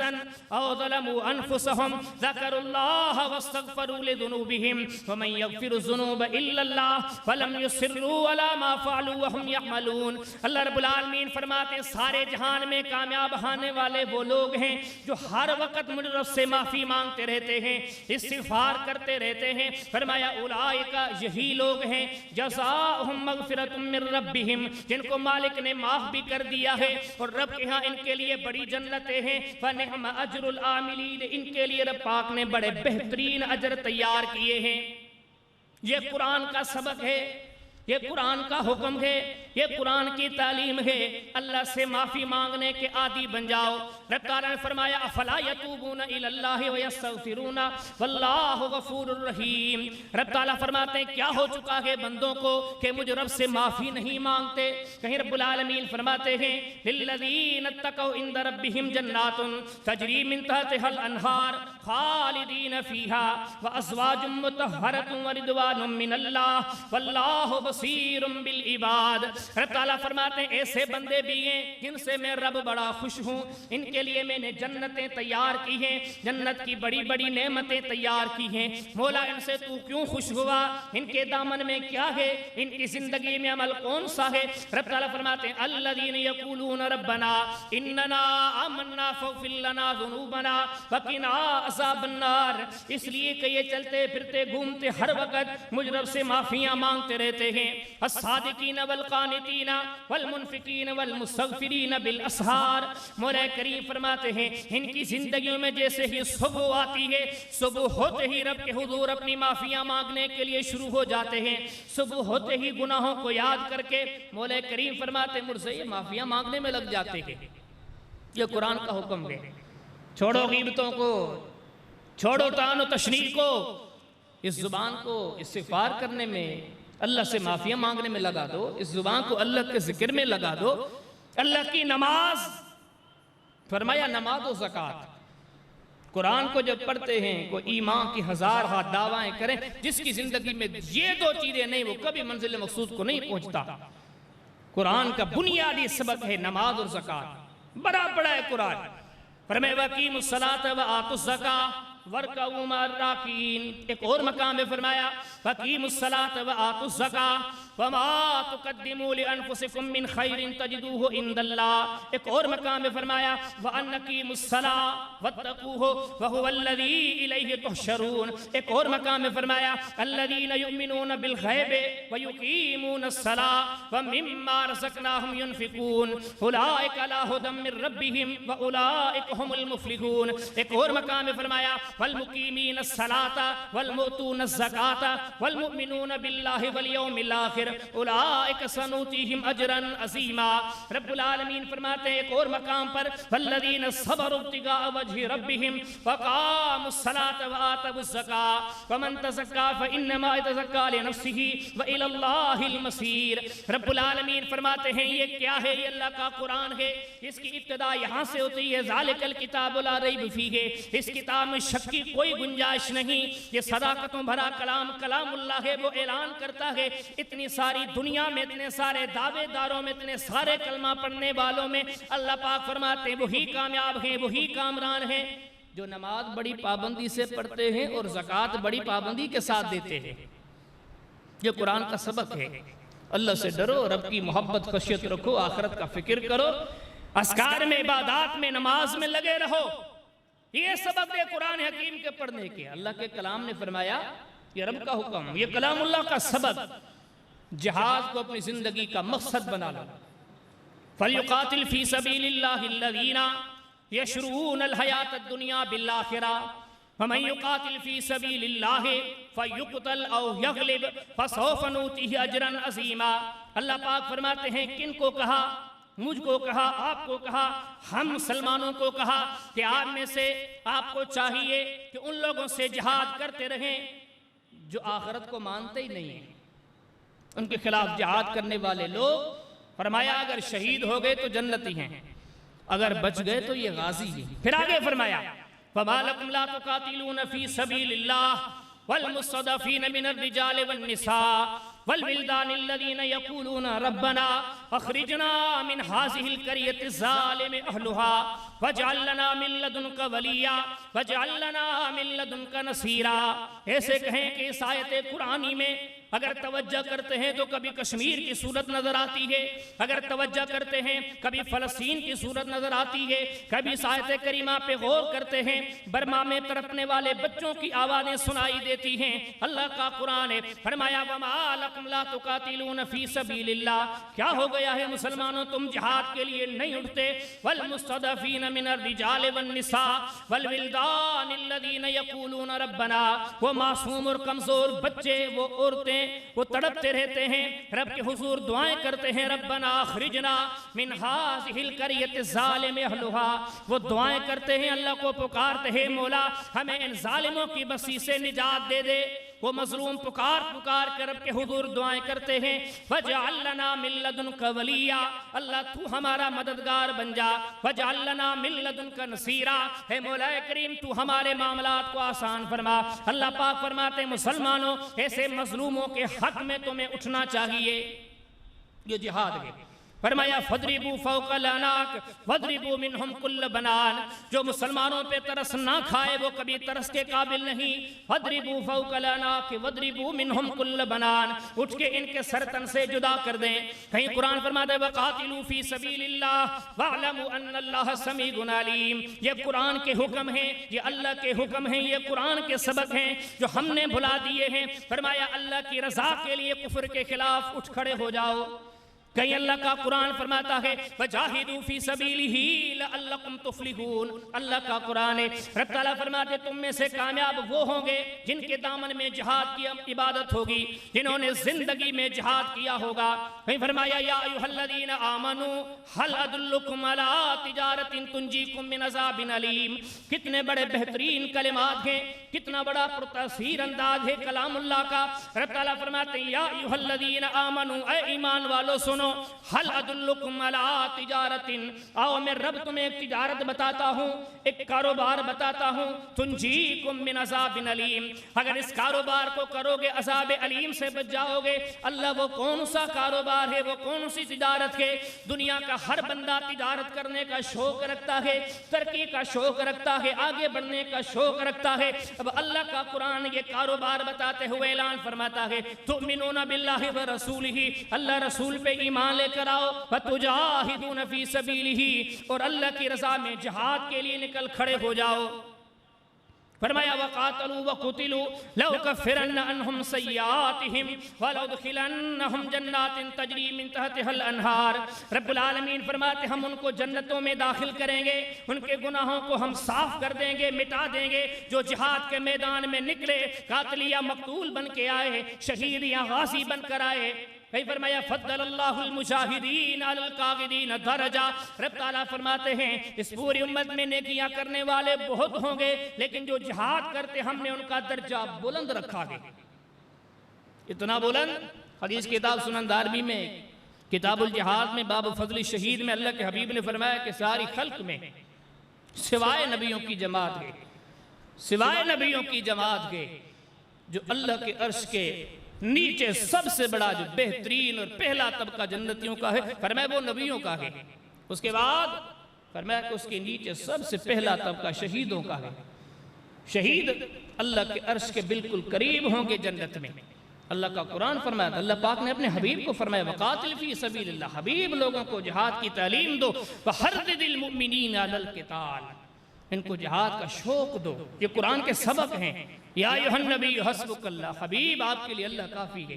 او ظلموا انفسهم ذکروا اللہ واستغفروا لذنوبهم ومن یغفر الذنوب الا اللہ ولم یصروا علی ما فعلوا وهم یعملون۔ اللہ رب العالمین فرماتے ہیں سارے جہان میں کامیاب ہونے والے وہ لوگ ہیں جو ہر وقت مجھ رب سے معافی مانگتے رہتے ہیں، استغفار کرتے رہتے ہیں۔ فرمایا اولئک یہی لوگ ہیں جزاؤہم مغفرۃ من ربہم، جن کو مالک نے معاف بھی کر دیا ہے اور رب کے ہاں ان کے لیے بڑی جنتیں ہیں، فنعم اجر العاملین، ان کے لیے رب پاک نے بڑے بہترین اجر تیار کیے ہیں۔ یہ قرآن کا سبق ہے، یہ قرآن کا حکم ہے، یہ قرآن کی تعلیم ہے۔ اللہ سے معافی مانگنے کے عادی بن جاؤ۔ رب تعالیٰ نے فرمایا افلا یتوبون الی اللہ ویستغفرون واللہ غفور الرحیم۔ رب تعالیٰ فرماتے ہیں کیا ہو چکا ہے بندوں کو کہ مجھ رب سے معافی نہیں مانگتے۔ کہیں رب العالمین فرماتے ہیں للذین اتقوا عند ربہم جنات تجری من تحتها الانہار خالدین فیہا وازواج مطہرۃ ورضوان من اللہ واللہ بصیر بالعباد۔ رب تعالیٰ فرماتے ہیں ایسے بندے بھی ہیں جن سے میں رب بڑا خوش ہوں، ان کے لیے میں نے جنتیں تیار کی ہیں، جنت کی بڑی بڑی نعمتیں تیار کی ہیں۔ مولا ان سے تو کیوں خوش ہوا؟ ان کے دامن میں کیا ہے؟ ان کی زندگی میں عمل کون سا ہے؟ رب تعالیٰ فرماتے ہیں الذین یقولون ربنا اننا آمنا فاغفر لنا ذنوبنا وقنا عذاب النار، اس لیے کہ یہ چلتے پھرتے گھومتے ہر وقت مجھ رب سے معافیاں مانگتے رہتے ہیں۔ الصادقین والقانتین والمنفقین والمستغفرین بالاسحار، مولا کریم فرماتے ہیں ان کی زندگیوں میں جیسے ہی صبح آتی ہے، صبح ہوتے ہی رب کے حضور اپنی معافیاں مانگنے کے لیے شروع ہو جاتے ہیں، صبح ہوتے ہی گناہوں کو یاد کر کے مولا کریم فرماتے ہیں مجھ سے یہ معافیاں مانگنے میں لگ جاتے ہیں۔ یہ قرآن کا حکم ہے، چھوڑو غیبتوں کو، چھوڑو طعن و تشنیع کو، اس زبان کو استغفار کرنے میں، اللہ سے معافیاں مانگنے میں لگا دو، اس زبان کو اللہ کے ذکر میں لگا دو۔ اللہ کی نماز، فرمایا نماز و زکوٰۃ، قرآن کو جب پڑھتے ہیں کوئی ایمان کی ہزار ہاتھ دعوائیں کریں، جس کی زندگی میں یہ دو چیزیں نہیں وہ کبھی منزل مقصود کو نہیں پہنچتا۔ قرآن کا بنیادی سبق ہے نماز اور زکوٰۃ، بڑا بڑا ہے قرآن۔ فرمایا وَأَقِیمُوا الصَّلَاةَ وَآتُوا الزَّکَاةَ وَارْکَعُوا مَعَ الرَّاکِعِینَ۔ ایک اور مقام میں فرمایا وَأَقِیمُوا الصَّلَاةَ وَآتُوا الزَّکَاةَ وَمَا تُقَدِّمُوا لِأَنفُسِکُم مِّن خَیْرٍ تَجِدُوهُ عِندَ اللَّہ۔ ایک اور مقام میں فرمایا وَأَنْ أَقِیمُوا الصَّلَاةَ وَاتَّقُوهُ وَهُوَ الَّذِی إِلَیْهِ تُحْشَرُونَ۔ ایک اور مقام میں فرمایا الَّذِینَ یُؤْمِنُونَ بِالْغَیْبِ وَیُقِیمُونَ الصَّلَاةَ وَمِمَّا رَزَقْنَاهُمْ يُنْفِقُونَ أُولَٰئِکَ عَلَىٰ ھُدًى مِّن رَّبِّہِمْ وَأُولَٰئِکَ هُمُ الْمُفْلِحُونَ۔ ایک اور مقام میں فرمایا والمقیمین الصلاۃ والمؤتون الزکاۃ والمؤمنون باللہ والیوم الآخر اولئک سنؤتیہم اجرا عظیما۔ رب العالمین فرماتے ہیں ایک اور مقام پر والذین صبروا ابتغاء وجہ ربہم وقاموا الصلاۃ وآتوا الزکاۃ ومن تزکا فانما یتزکا لنفسہ وإلی اللہ المصیر۔ رب العالمین فرماتے ہیں یہ کیا ہے؟ یہ اللہ کا قرآن ہے، اس کی ابتدا یہاں سے ہوتی ہے ذالک الکتاب لا ریب فیہ، اس کتاب میں شک کی کوئی گنجائش نہیں، یہ صداقتوں بھرا کلام کلام اللہ ہے، وہ اعلان کرتا ہے اتنی ساری دنیا میں اتنے سارے دعوے داروں میں اتنے سارے کلمہ پڑھنے والوں میں اللہ پاک فرماتے ہیں وہی کامیاب ہیں، وہی کامران ہیں جو نماز بڑی پابندی سے پڑھتے ہیں اور زکوٰۃ بڑی پابندی کے ساتھ دیتے ہیں۔ یہ قرآن کا سبق ہے، اللہ سے ڈرو، رب کی محبت خشیت رکھو، آخرت کا فکر کرو، اذکار میں عبادات میں نماز میں لگے رہو، یہ سبق ہے قرآن حکیم کے پڑھنے کے۔ اللہ کے کلام نے فرمایا یہ رب کا حکم، یہ کلام اللہ کا سبق، جہاد کو اپنی زندگی کا مقصد بنا لو۔ فَلْيُقَاتِلْ فِي سَبِيلِ اللَّهِ الَّذِينَ يَشْرُونَ الْحَيَاةَ الدُّنْيَا بِالْآخِرَةِ وَمَنْ يُقَاتِلْ فِي سَبِيلِ اللَّهِ فَيُقْتَلْ أَوْ يَغْلِبْ فَسَوْفَ نُؤْتِيهِ أَجْرًا عَظِيمًا۔ اللہ پاک فرماتے ہیں کن کو کہا؟ مجھ کو کہا، آپ کو کہا، ہم مسلمانوں کو کہا کہ آپ میں سے آپ کو چاہیے کہ ان لوگوں سے جہاد کرتے رہیں جو آخرت کو مانتے ہی نہیں ہیں، ان کے خلاف جہاد کرنے والے لوگ۔ فرمایا اگر شہید ہو گئے تو جنتی ہیں، اگر بچ گئے تو یہ غازی ہیں۔ پھر آگے فرمایا فَمَا لَكُمْ لَا تُقَاتِلُونَ فِي سَبِيلِ اللَّهِ وَالْمُسْتَضْعَفِينَ مِنَ الرِّجَالِ وَالنِّسَاءِ وَالْوِلْدَانِ الَّذِينَ يَقُولُونَ رَبَّنَا أَخْرِجْنَا مِنْ هَٰذِهِ الْقَرْيَةِ الظَّالِمِ أَهْلُهَا وَاجْعَل لَّنَا مِن لَّدُنكَ وَلِيًّا وَاجْعَل لَّنَا مِن لَّدُنكَ نَصِيرًا۔ ایسے کہیں کہ اس آیت قرآنی میں اگر توجہ کرتے ہیں تو کبھی کشمیر کی صورت نظر آتی ہے، اگر توجہ کرتے ہیں کبھی فلسطین کی صورت نظر آتی ہے، کبھی اس آیت کریمہ پہ غور کرتے ہیں برما میں تڑپنے والے بچوں کی آوازیں سنائی دیتی ہیں۔ اللہ کا قرآن ہے، فرمایا وَمَا لَكُمْ لَا تُقَاتِلُونَ فِي سَبِيلِ اللَّهِ، کیا ہو گیا ہے مسلمانوں تم جہاد کے لیے نہیں اٹھتے؟ وَالْمُسْتَضْعَفِينَ مِنَ الرِّجَالِ وَالنِّسَاءِ وَالْوِلْدَانِ الَّذِينَ يَقُولُونَ رَبَّنَا، وہ معصوم اور کمزور بچے، وہ عورتیں، وہ تڑپتے رہتے ہیں، رب کے حضور دعائیں کرتے ہیں ربنا اخرجنا من هذه القرية الظالم اهلها، وہ دعائیں کرتے ہیں، اللہ کو پکارتے ہیں مولا ہمیں ان ظالموں کی بستی سے نجات دے دے۔ وہ مظلوم پکار کر رب کے حضور دعائیں کرتے ہیں وَاجْعَل لَّنَا مِن لَّدُنكَ وَلِيًّا، اللہ تو ہمارا مددگار بن جا، وَاجْعَل لَّنَا مِن لَّدُنكَ نَصِيرًا، اے مولا کریم تو ہمارے معاملات کو آسان فرما۔ اللہ پاک فرماتے ہیں مسلمانوں ایسے مظلوموں کے حق میں تمہیں اٹھنا چاہیے، یہ جہاد ہے۔ فرمایا فَضْرِبُوا فَوْقَ الْأَعْنَاقِ وَاضْرِبُوا مِنْهُمْ كُلَّ بَنَانٍ، جو مسلمانوں پہ ترس نہ کھائے وہ کبھی ترس کے قابل نہیں۔ فَضْرِبُوا فَوْقَ الْأَعْنَاقِ وَاضْرِبُوا مِنْهُمْ كُلَّ بَنَانٍ، اٹھ کے ان کے سرتن سے جدا کر دیں۔ کہیں قرآن فرماتا ہے وَقَاتِلُوا فِي سَبِيلِ اللَّهِ وَاعْلَمُوا أَنَّ اللَّهَ سَمِيعٌ عَلِيمٌ، یہ قرآن کے حکم ہیں، یہ اللہ کے حکم ہیں، یہ قرآن کے سبق ہیں جو ہم نے بھلا دیے ہیں۔ فرمایا اللہ کی رضا کے لیے کفر کے خلاف اٹھ کھڑے ہو جاؤ۔ کہیں اللہ کا قرآن فرماتا ہے وَجَاهِدُوا فِي سَبِيلِهِ لَعَلَّكُمْ تُفْلِحُونَ، اللہ کا قرآن ہے۔ رب تعالیٰ فرماتے تم میں سے کامیاب وہ ہوں گے جن کے دامن میں جہاد کی عبادت ہوگی، جنہوں نے زندگی میں جہاد کیا ہوگا۔ کہیں فرمایا یا ایھا الذین آمنوا هل ادلکم علی تجارۃ تنجیکم من عذاب علیم، کتنے بڑے بہترین کلمات ہیں، کتنا بڑا پرتاثیر انداز ہے کلام اللہ کا۔ رب تعالیٰ فرماتے ہیں یا ایھا الذین آمنوا، اے ایمان والو سنو، حل ادلکم علی تجارت، آؤ میں رب تمہیں ایک تجارت بتاتا ہوں، ایک کاروبار بتاتا ہوں، تنجیکم من عذاب علیم، اگر اس کاروبار کو کرو گے عذاب علیم سے بچ جاؤ گے۔ اللہ وہ کون سا کاروبار ہے، وہ کون سی تجارت ہے؟ دنیا کا ہر بندہ تجارت کرنے کا شوق رکھتا ہے، ترقی کا شوق رکھتا ہے، آگے بڑھنے کا شوق رکھتا ہے۔ اب اللہ کا قرآن یہ کاروبار بتاتے ہوئے اعلان فرماتا ہے تؤمنون باللہ ورسولہ، اللہ رسول پہ ایمان لے کر آؤ، وَتُجَاهِدُونَ فِي سَبِيلِهِ، اور اللہ کی رضا میں جہاد کے لیے نکل کھڑے ہو جاؤ۔ فرمایا وقاتلوا وقتلوا لأكفرن عنهم سیئاتهم ولأدخلنهم جنات تجری من تحتها الانہار۔ رب العالمین فرماتے ہم ان کو جنتوں میں داخل کریں گے، ان کے گناہوں کو ہم صاف کر دیں گے، مٹا دیں گے۔ جو جہاد کے میدان میں نکلے، قاتل یا مقتول بن کے آئے، شہید یا غازی بن کر آئے، کئی فرمایا فضل اللہ المجاہدین علی القاعدین درجہ۔ رب تعالیٰ فرماتے ہیں اس پوری امت میں نیکیاں کرنے والے بہت ہوں گے، لیکن جو جہاد کرتے ہم نے ان کا درجہ بلند رکھا ہے، اتنا بلند۔ حدیث کتاب سنن دارمی میں کتاب الجہاد میں باب فضل شہید میں اللہ کے حبیب نے فرمایا کہ ساری خلق میں سوائے نبیوں کی جماعت کے، سوائے نبیوں کی جماعت کے، جو اللہ کے عرش کے نیچے سب سے بڑا جو بہترین اور پہلا طبقہ جنتیوں کا ہے، فرمایا وہ نبیوں کا ہے۔ اس کے بعد فرمایا کہ اس کے نیچے سب سے پہلا طبقہ شہیدوں کا ہے۔ شہید اللہ کے عرش کے بالکل قریب ہوں گے جنت میں۔ اللہ کا قرآن فرمایا، اللہ پاک نے اپنے حبیب کو فرمایا وقاتل فی سبیل اللہ، حبیب لوگوں کو جہاد کی تعلیم دو، وحرض المؤمنین علی القتال، ان کو جہاد کا شوق دو۔ یہ قرآن کے سبق ہیں۔ یا ایھا النبی حسبک اللہ، حبیب آپ کے لیے اللہ کافی ہے۔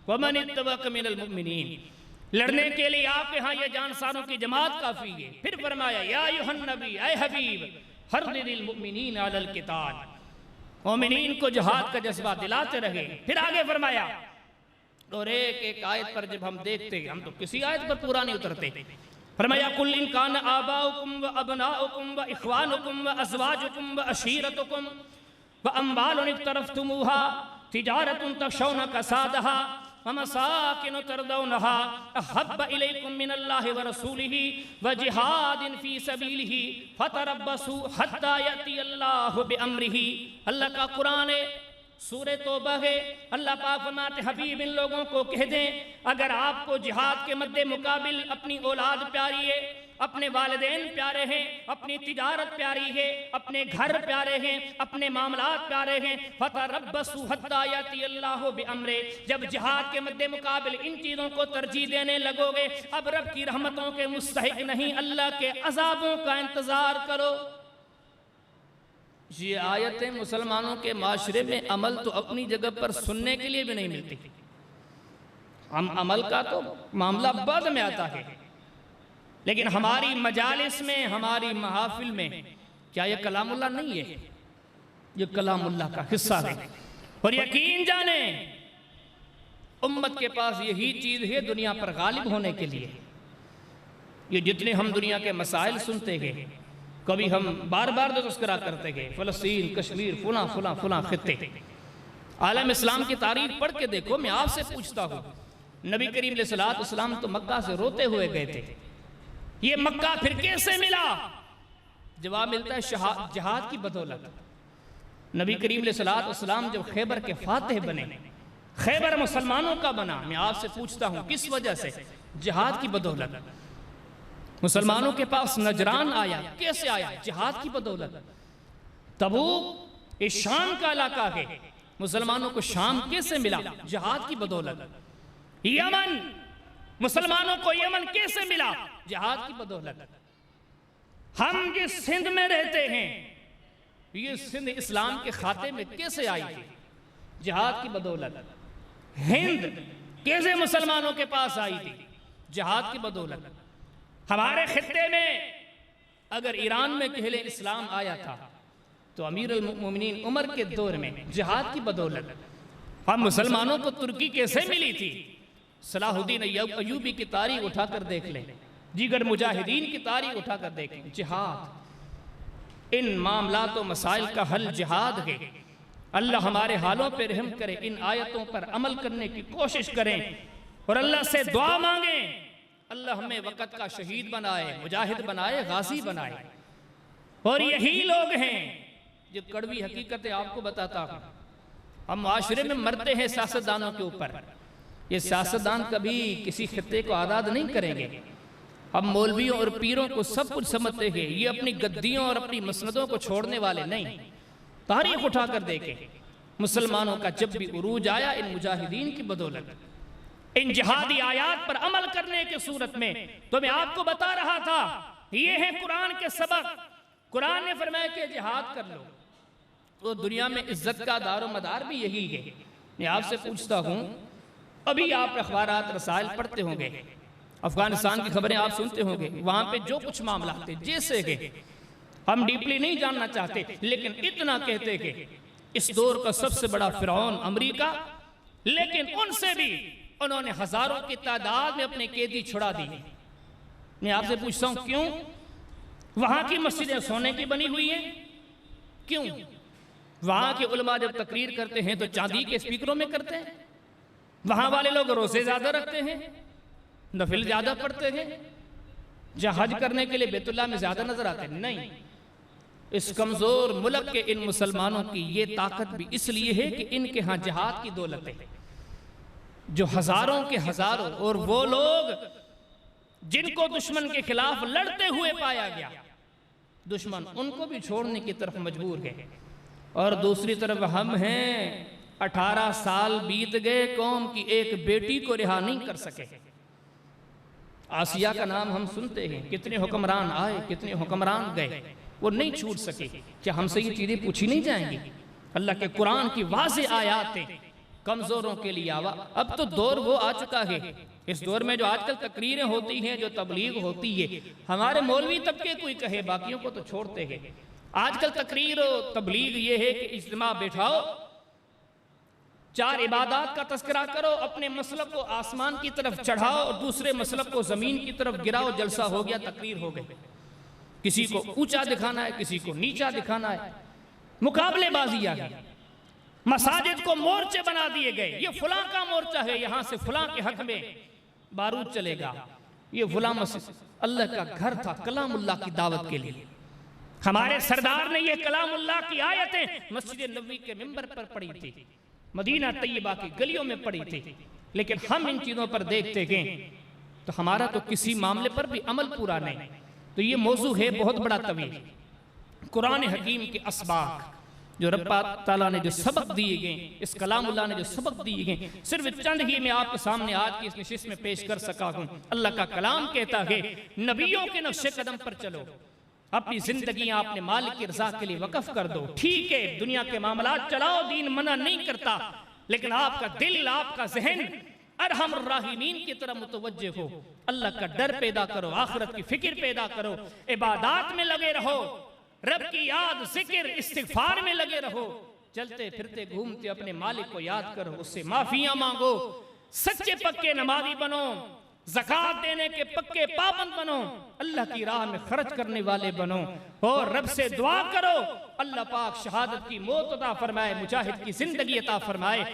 ومن اتبعک من المؤمنین، لڑنے کے لیے آپ کے ہاں یہ جانساروں کی جماعت کافی ہے۔ پھر فرمایا یا ایھا النبی، اے حبیب حرض المؤمنین علی القتال، مومنین کو جہاد کا جذبہ دلاتے رہے۔ پھر آگے فرمایا، اور ایک ایک آیت پر جب ہم دیکھتے ہیں، ہم تو کسی آیت پر پورا نہیں اترتے، فرمایا قل ان کان آباؤکم و ابناؤکم و اخوانکم و ازواجکم و عشیرتکم و اموال اقترفتموها تجارت تخشون کسادها ومساکن ترضونها احب الیکم من اللہ ورسولہ وجہاد فی سبیلہ فتربصوا حتی یأتی اللہ بامرہ۔ اللہ کا قرآن ہے، سورہ توبہ ہے۔ اللہ پاک فرماتے حبیب ان لوگوں کو کہہ دیں اگر آپ کو جہاد کے مد مقابل اپنی اولاد پیاری ہے، اپنے والدین پیارے ہیں، اپنی تجارت پیاری ہے، اپنے گھر پیارے ہیں، اپنے معاملات پیارے ہیں، فَتَرَبَّصُوا حَتَّى يَأْتِيَ اللَّهُ بِأَمْرِهِ، جب جہاد کے مد مقابل ان چیزوں کو ترجیح دینے لگو گے، اب رب کی رحمتوں کے مستحق نہیں، اللہ کے عذابوں کا انتظار کرو۔ یہ آیتیں مسلمانوں کے معاشرے میں عمل تو اپنی جگہ پر سننے کے لیے بھی نہیں ملتی۔ ہم عمل کا تو معاملہ بعد میں آتا ہے، لیکن ہماری مجالس میں، ہماری محافل میں کیا یہ کلام اللہ نہیں ہے؟ یہ کلام اللہ کا حصہ ہے۔ اور یقین جانیں امت کے پاس یہی چیز ہے دنیا پر غالب ہونے کے لیے۔ یہ جتنے ہم دنیا کے مسائل سنتے ہیں، کبھی ہم بار بار تذکرہ کرتے گئے، فلسطین، کشمیر، فلاں فلاں فلاں خطے، عالم اسلام کی تاریخ پڑھ کے دیکھو۔ میں آپ سے پوچھتا ہوں، نبی کریم علیہ السلام تو مکہ سے روتے ہوئے گئے تھے، یہ مکہ پھر کیسے ملا؟ جواب ملتا ہے جہاد کی بدولت۔ نبی کریم علیہ السلام جب خیبر کے فاتح بنے، خیبر مسلمانوں کا بنا، میں آپ سے پوچھتا ہوں کس وجہ سے؟ جہاد کی بدولت۔ مسلمانوں کے پاس نجران آیا، کیسے آیا؟ جہاد کی بدولت۔ تبوک یہ شام کا علاقہ ہے، مسلمانوں کو شام کیسے ملا؟ جہاد کی بدولت۔ یمن، مسلمانوں کو یمن کیسے ملا؟ جہاد کی بدولت۔ ہم جس سندھ میں رہتے ہیں، یہ سندھ اسلام کے خاتے میں کیسے آئی تھی؟ جہاد کی بدولت۔ ہند کیسے مسلمانوں کے پاس آئی تھی؟ جہاد کی بدولت۔ ہمارے خطے میں اگر ایران میں پہلے اسلام آیا تھا تو امیر المؤمنین عمر کے دور میں جہاد کی بدولت۔ ہم مسلمانوں کو ترکی کیسے ملی تھی؟ صلاح الدین ایوبی کی تاریخ اٹھا کر دیکھ لیں، دیگر مجاہدین کی تاریخ اٹھا کر دیکھیں۔ جہاد، ان معاملات و مسائل کا حل جہاد ہے۔ اللہ ہمارے حالوں پہ رحم کرے، ان آیتوں پر عمل کرنے کی کوشش کریں اور اللہ سے دعا مانگیں اللہ ہمیں وقت کا شہید بنائے، مجاہد بنائے، غازی بنائے۔ اور یہی لوگ ہیں جو کڑوی حقیقتیں آپ کو بتاتا ہوں، ہم معاشرے میں مرتے ہیں سیاستدانوں کے اوپر۔ یہ سیاستدان کبھی کسی خطے کو آزاد نہیں کریں گے۔ ہم مولویوں اور پیروں کو سب کچھ سمجھتے ہیں، یہ اپنی گدیوں اور اپنی مسندوں کو چھوڑنے والے نہیں۔ تاریخ اٹھا کر دیکھیں، مسلمانوں کا جب بھی عروج آیا ان مجاہدین کی بدولت، ان جہادی آیات پر عمل کرنے کے صورت میں۔ تو میں آپ کو بتا رہا تھا یہ ہے قرآن کے سبق۔ قرآن نے فرمایا کہ جہاد کر لو، تو دنیا میں عزت کا دار و مدار بھی یہی ہے۔ میں آپ سے پوچھتا ہوں، ابھی آپ اخبارات رسائل پڑھتے ہوں گے، افغانستان کی خبریں آپ سنتے ہوں گے، وہاں پہ جو کچھ معاملات تھے جیسے کہ ہم ڈیپلی نہیں جاننا چاہتے، لیکن اتنا کہتے کہ اس دور کا سب سے بڑا فرعون امریکہ، لیکن ان سے بھی انہوں نے ہزاروں کی تعداد میں اپنے قیدی چھڑا دی۔ میں آپ سے پوچھتا ہوں کیوں؟ وہاں کی مسجدیں سونے کی بنی ہوئی ہیں، کیوں؟ وہاں کے علماء جب تقریر کرتے ہیں تو چاندی کے اسپیکروں میں کرتے ہیں، وہاں والے لوگ روزے زیادہ رکھتے ہیں، نفل زیادہ پڑھتے ہیں، جہاں حج کرنے کے لیے بیت اللہ میں زیادہ نظر آتے ہیں۔ نہیں، اس کمزور ملک کے ان مسلمانوں کی یہ طاقت بھی اس لیے ہے کہ ان کے ہاں جہاد کی دولت ہے، جو ہزاروں کے ہزاروں، اور وہ لوگ جن کو دشمن کے خلاف لڑتے ہوئے پایا گیا، دشمن ان کو بھی چھوڑنے کی طرف مجبور ہے، اور دوسری طرف ہم ہیں 18 سال بیت گئے، قوم کی ایک بیٹی کو رہا نہیں کر سکے۔ آسیہ کا نام ہم سنتے ہیں، کتنے حکمران آئے، کتنے حکمران گئے، وہ نہیں چھوٹ سکے۔ کیا ہم سے یہ چیزیں پوچھی نہیں جائیں گی؟ اللہ کے قرآن کی واضح آیات ہیں کمزوروں کے لیے آوا۔ اب تو دور وہ آ چکا ہے، اس دور میں جو آج کل تقریریں ہوتی ہیں، جو تبلیغ ہوتی ہے، ہمارے مولوی طبقے کوئی کہے، باقیوں کو تو چھوڑتے ہیں۔ آج کل تقریر و تبلیغ یہ ہے کہ اجتماع بیٹھاؤ، 4 عبادات کا تذکرہ کرو، اپنے مسلک کو آسمان کی طرف چڑھاؤ اور دوسرے مسلک کو زمین کی طرف گراؤ، جلسہ ہو گیا، تقریر ہو گئی۔ کسی کو اونچا دکھانا ہے، کسی کو نیچا دکھانا ہے، مقابلے بازی آ گئی۔ مساجد کو مورچے بنا دیے گئے، یہ فلاں کا مورچہ ہے، یہاں سے فلاں کے حق میں بارود چلے گا، یہ فلاں مسجد اللہ کا گھر تھا کلام اللہ کی دعوت کے لیے۔ ہمارے سردار نے یہ کلام اللہ کی آیتیں مسجد نبوی کے ممبر پر پڑھی تھی، مدینہ طیبہ کی گلیوں میں پڑھی تھی، لیکن ہم ان چیزوں پر دیکھتے گئے تو ہمارا تو کسی معاملے پر بھی عمل پورا نہیں۔ تو یہ موضوع ہے بہت بڑا طویل، قرآن حکیم کے اسباق، جو رب تعالیٰ نے جو سبق دیے گئے، اس کلام اللہ نے جو سبق دیے گئے، صرف چند ہی میں آپ کے سامنے آج کی اس نشست میں پیش کر سکا ہوں۔ اللہ کا کلام کہتا ہے نبیوں کے نقش قدم پر چلو، اپنی زندگیاں اپنے مالک کی رضا کے لیے وقف کر دو۔ ٹھیک ہے دنیا کے معاملات چلاؤ، دین منع نہیں کرتا، لیکن آپ کا دل، آپ کا ذہن ارحم الراحمین کی طرح متوجہ ہو، اللہ کا ڈر پیدا کرو، آخرت کی فکر پیدا کرو، عبادات میں لگے رہو، رب کی یاد، ذکر، استغفار میں لگے رہو، چلتے پھرتے گھومتے اپنے مالک کو یاد کرو، اس سے معافیاں مانگو، سچے پکے نمازی بنو، زکوٰۃ دینے کے پکے پابند بنو، اللہ کی راہ میں خرچ کرنے والے بنو، اور رب سے دعا کرو اللہ پاک شہادت کی موت عطا فرمائے، مجاہد کی زندگی عطا فرمائے،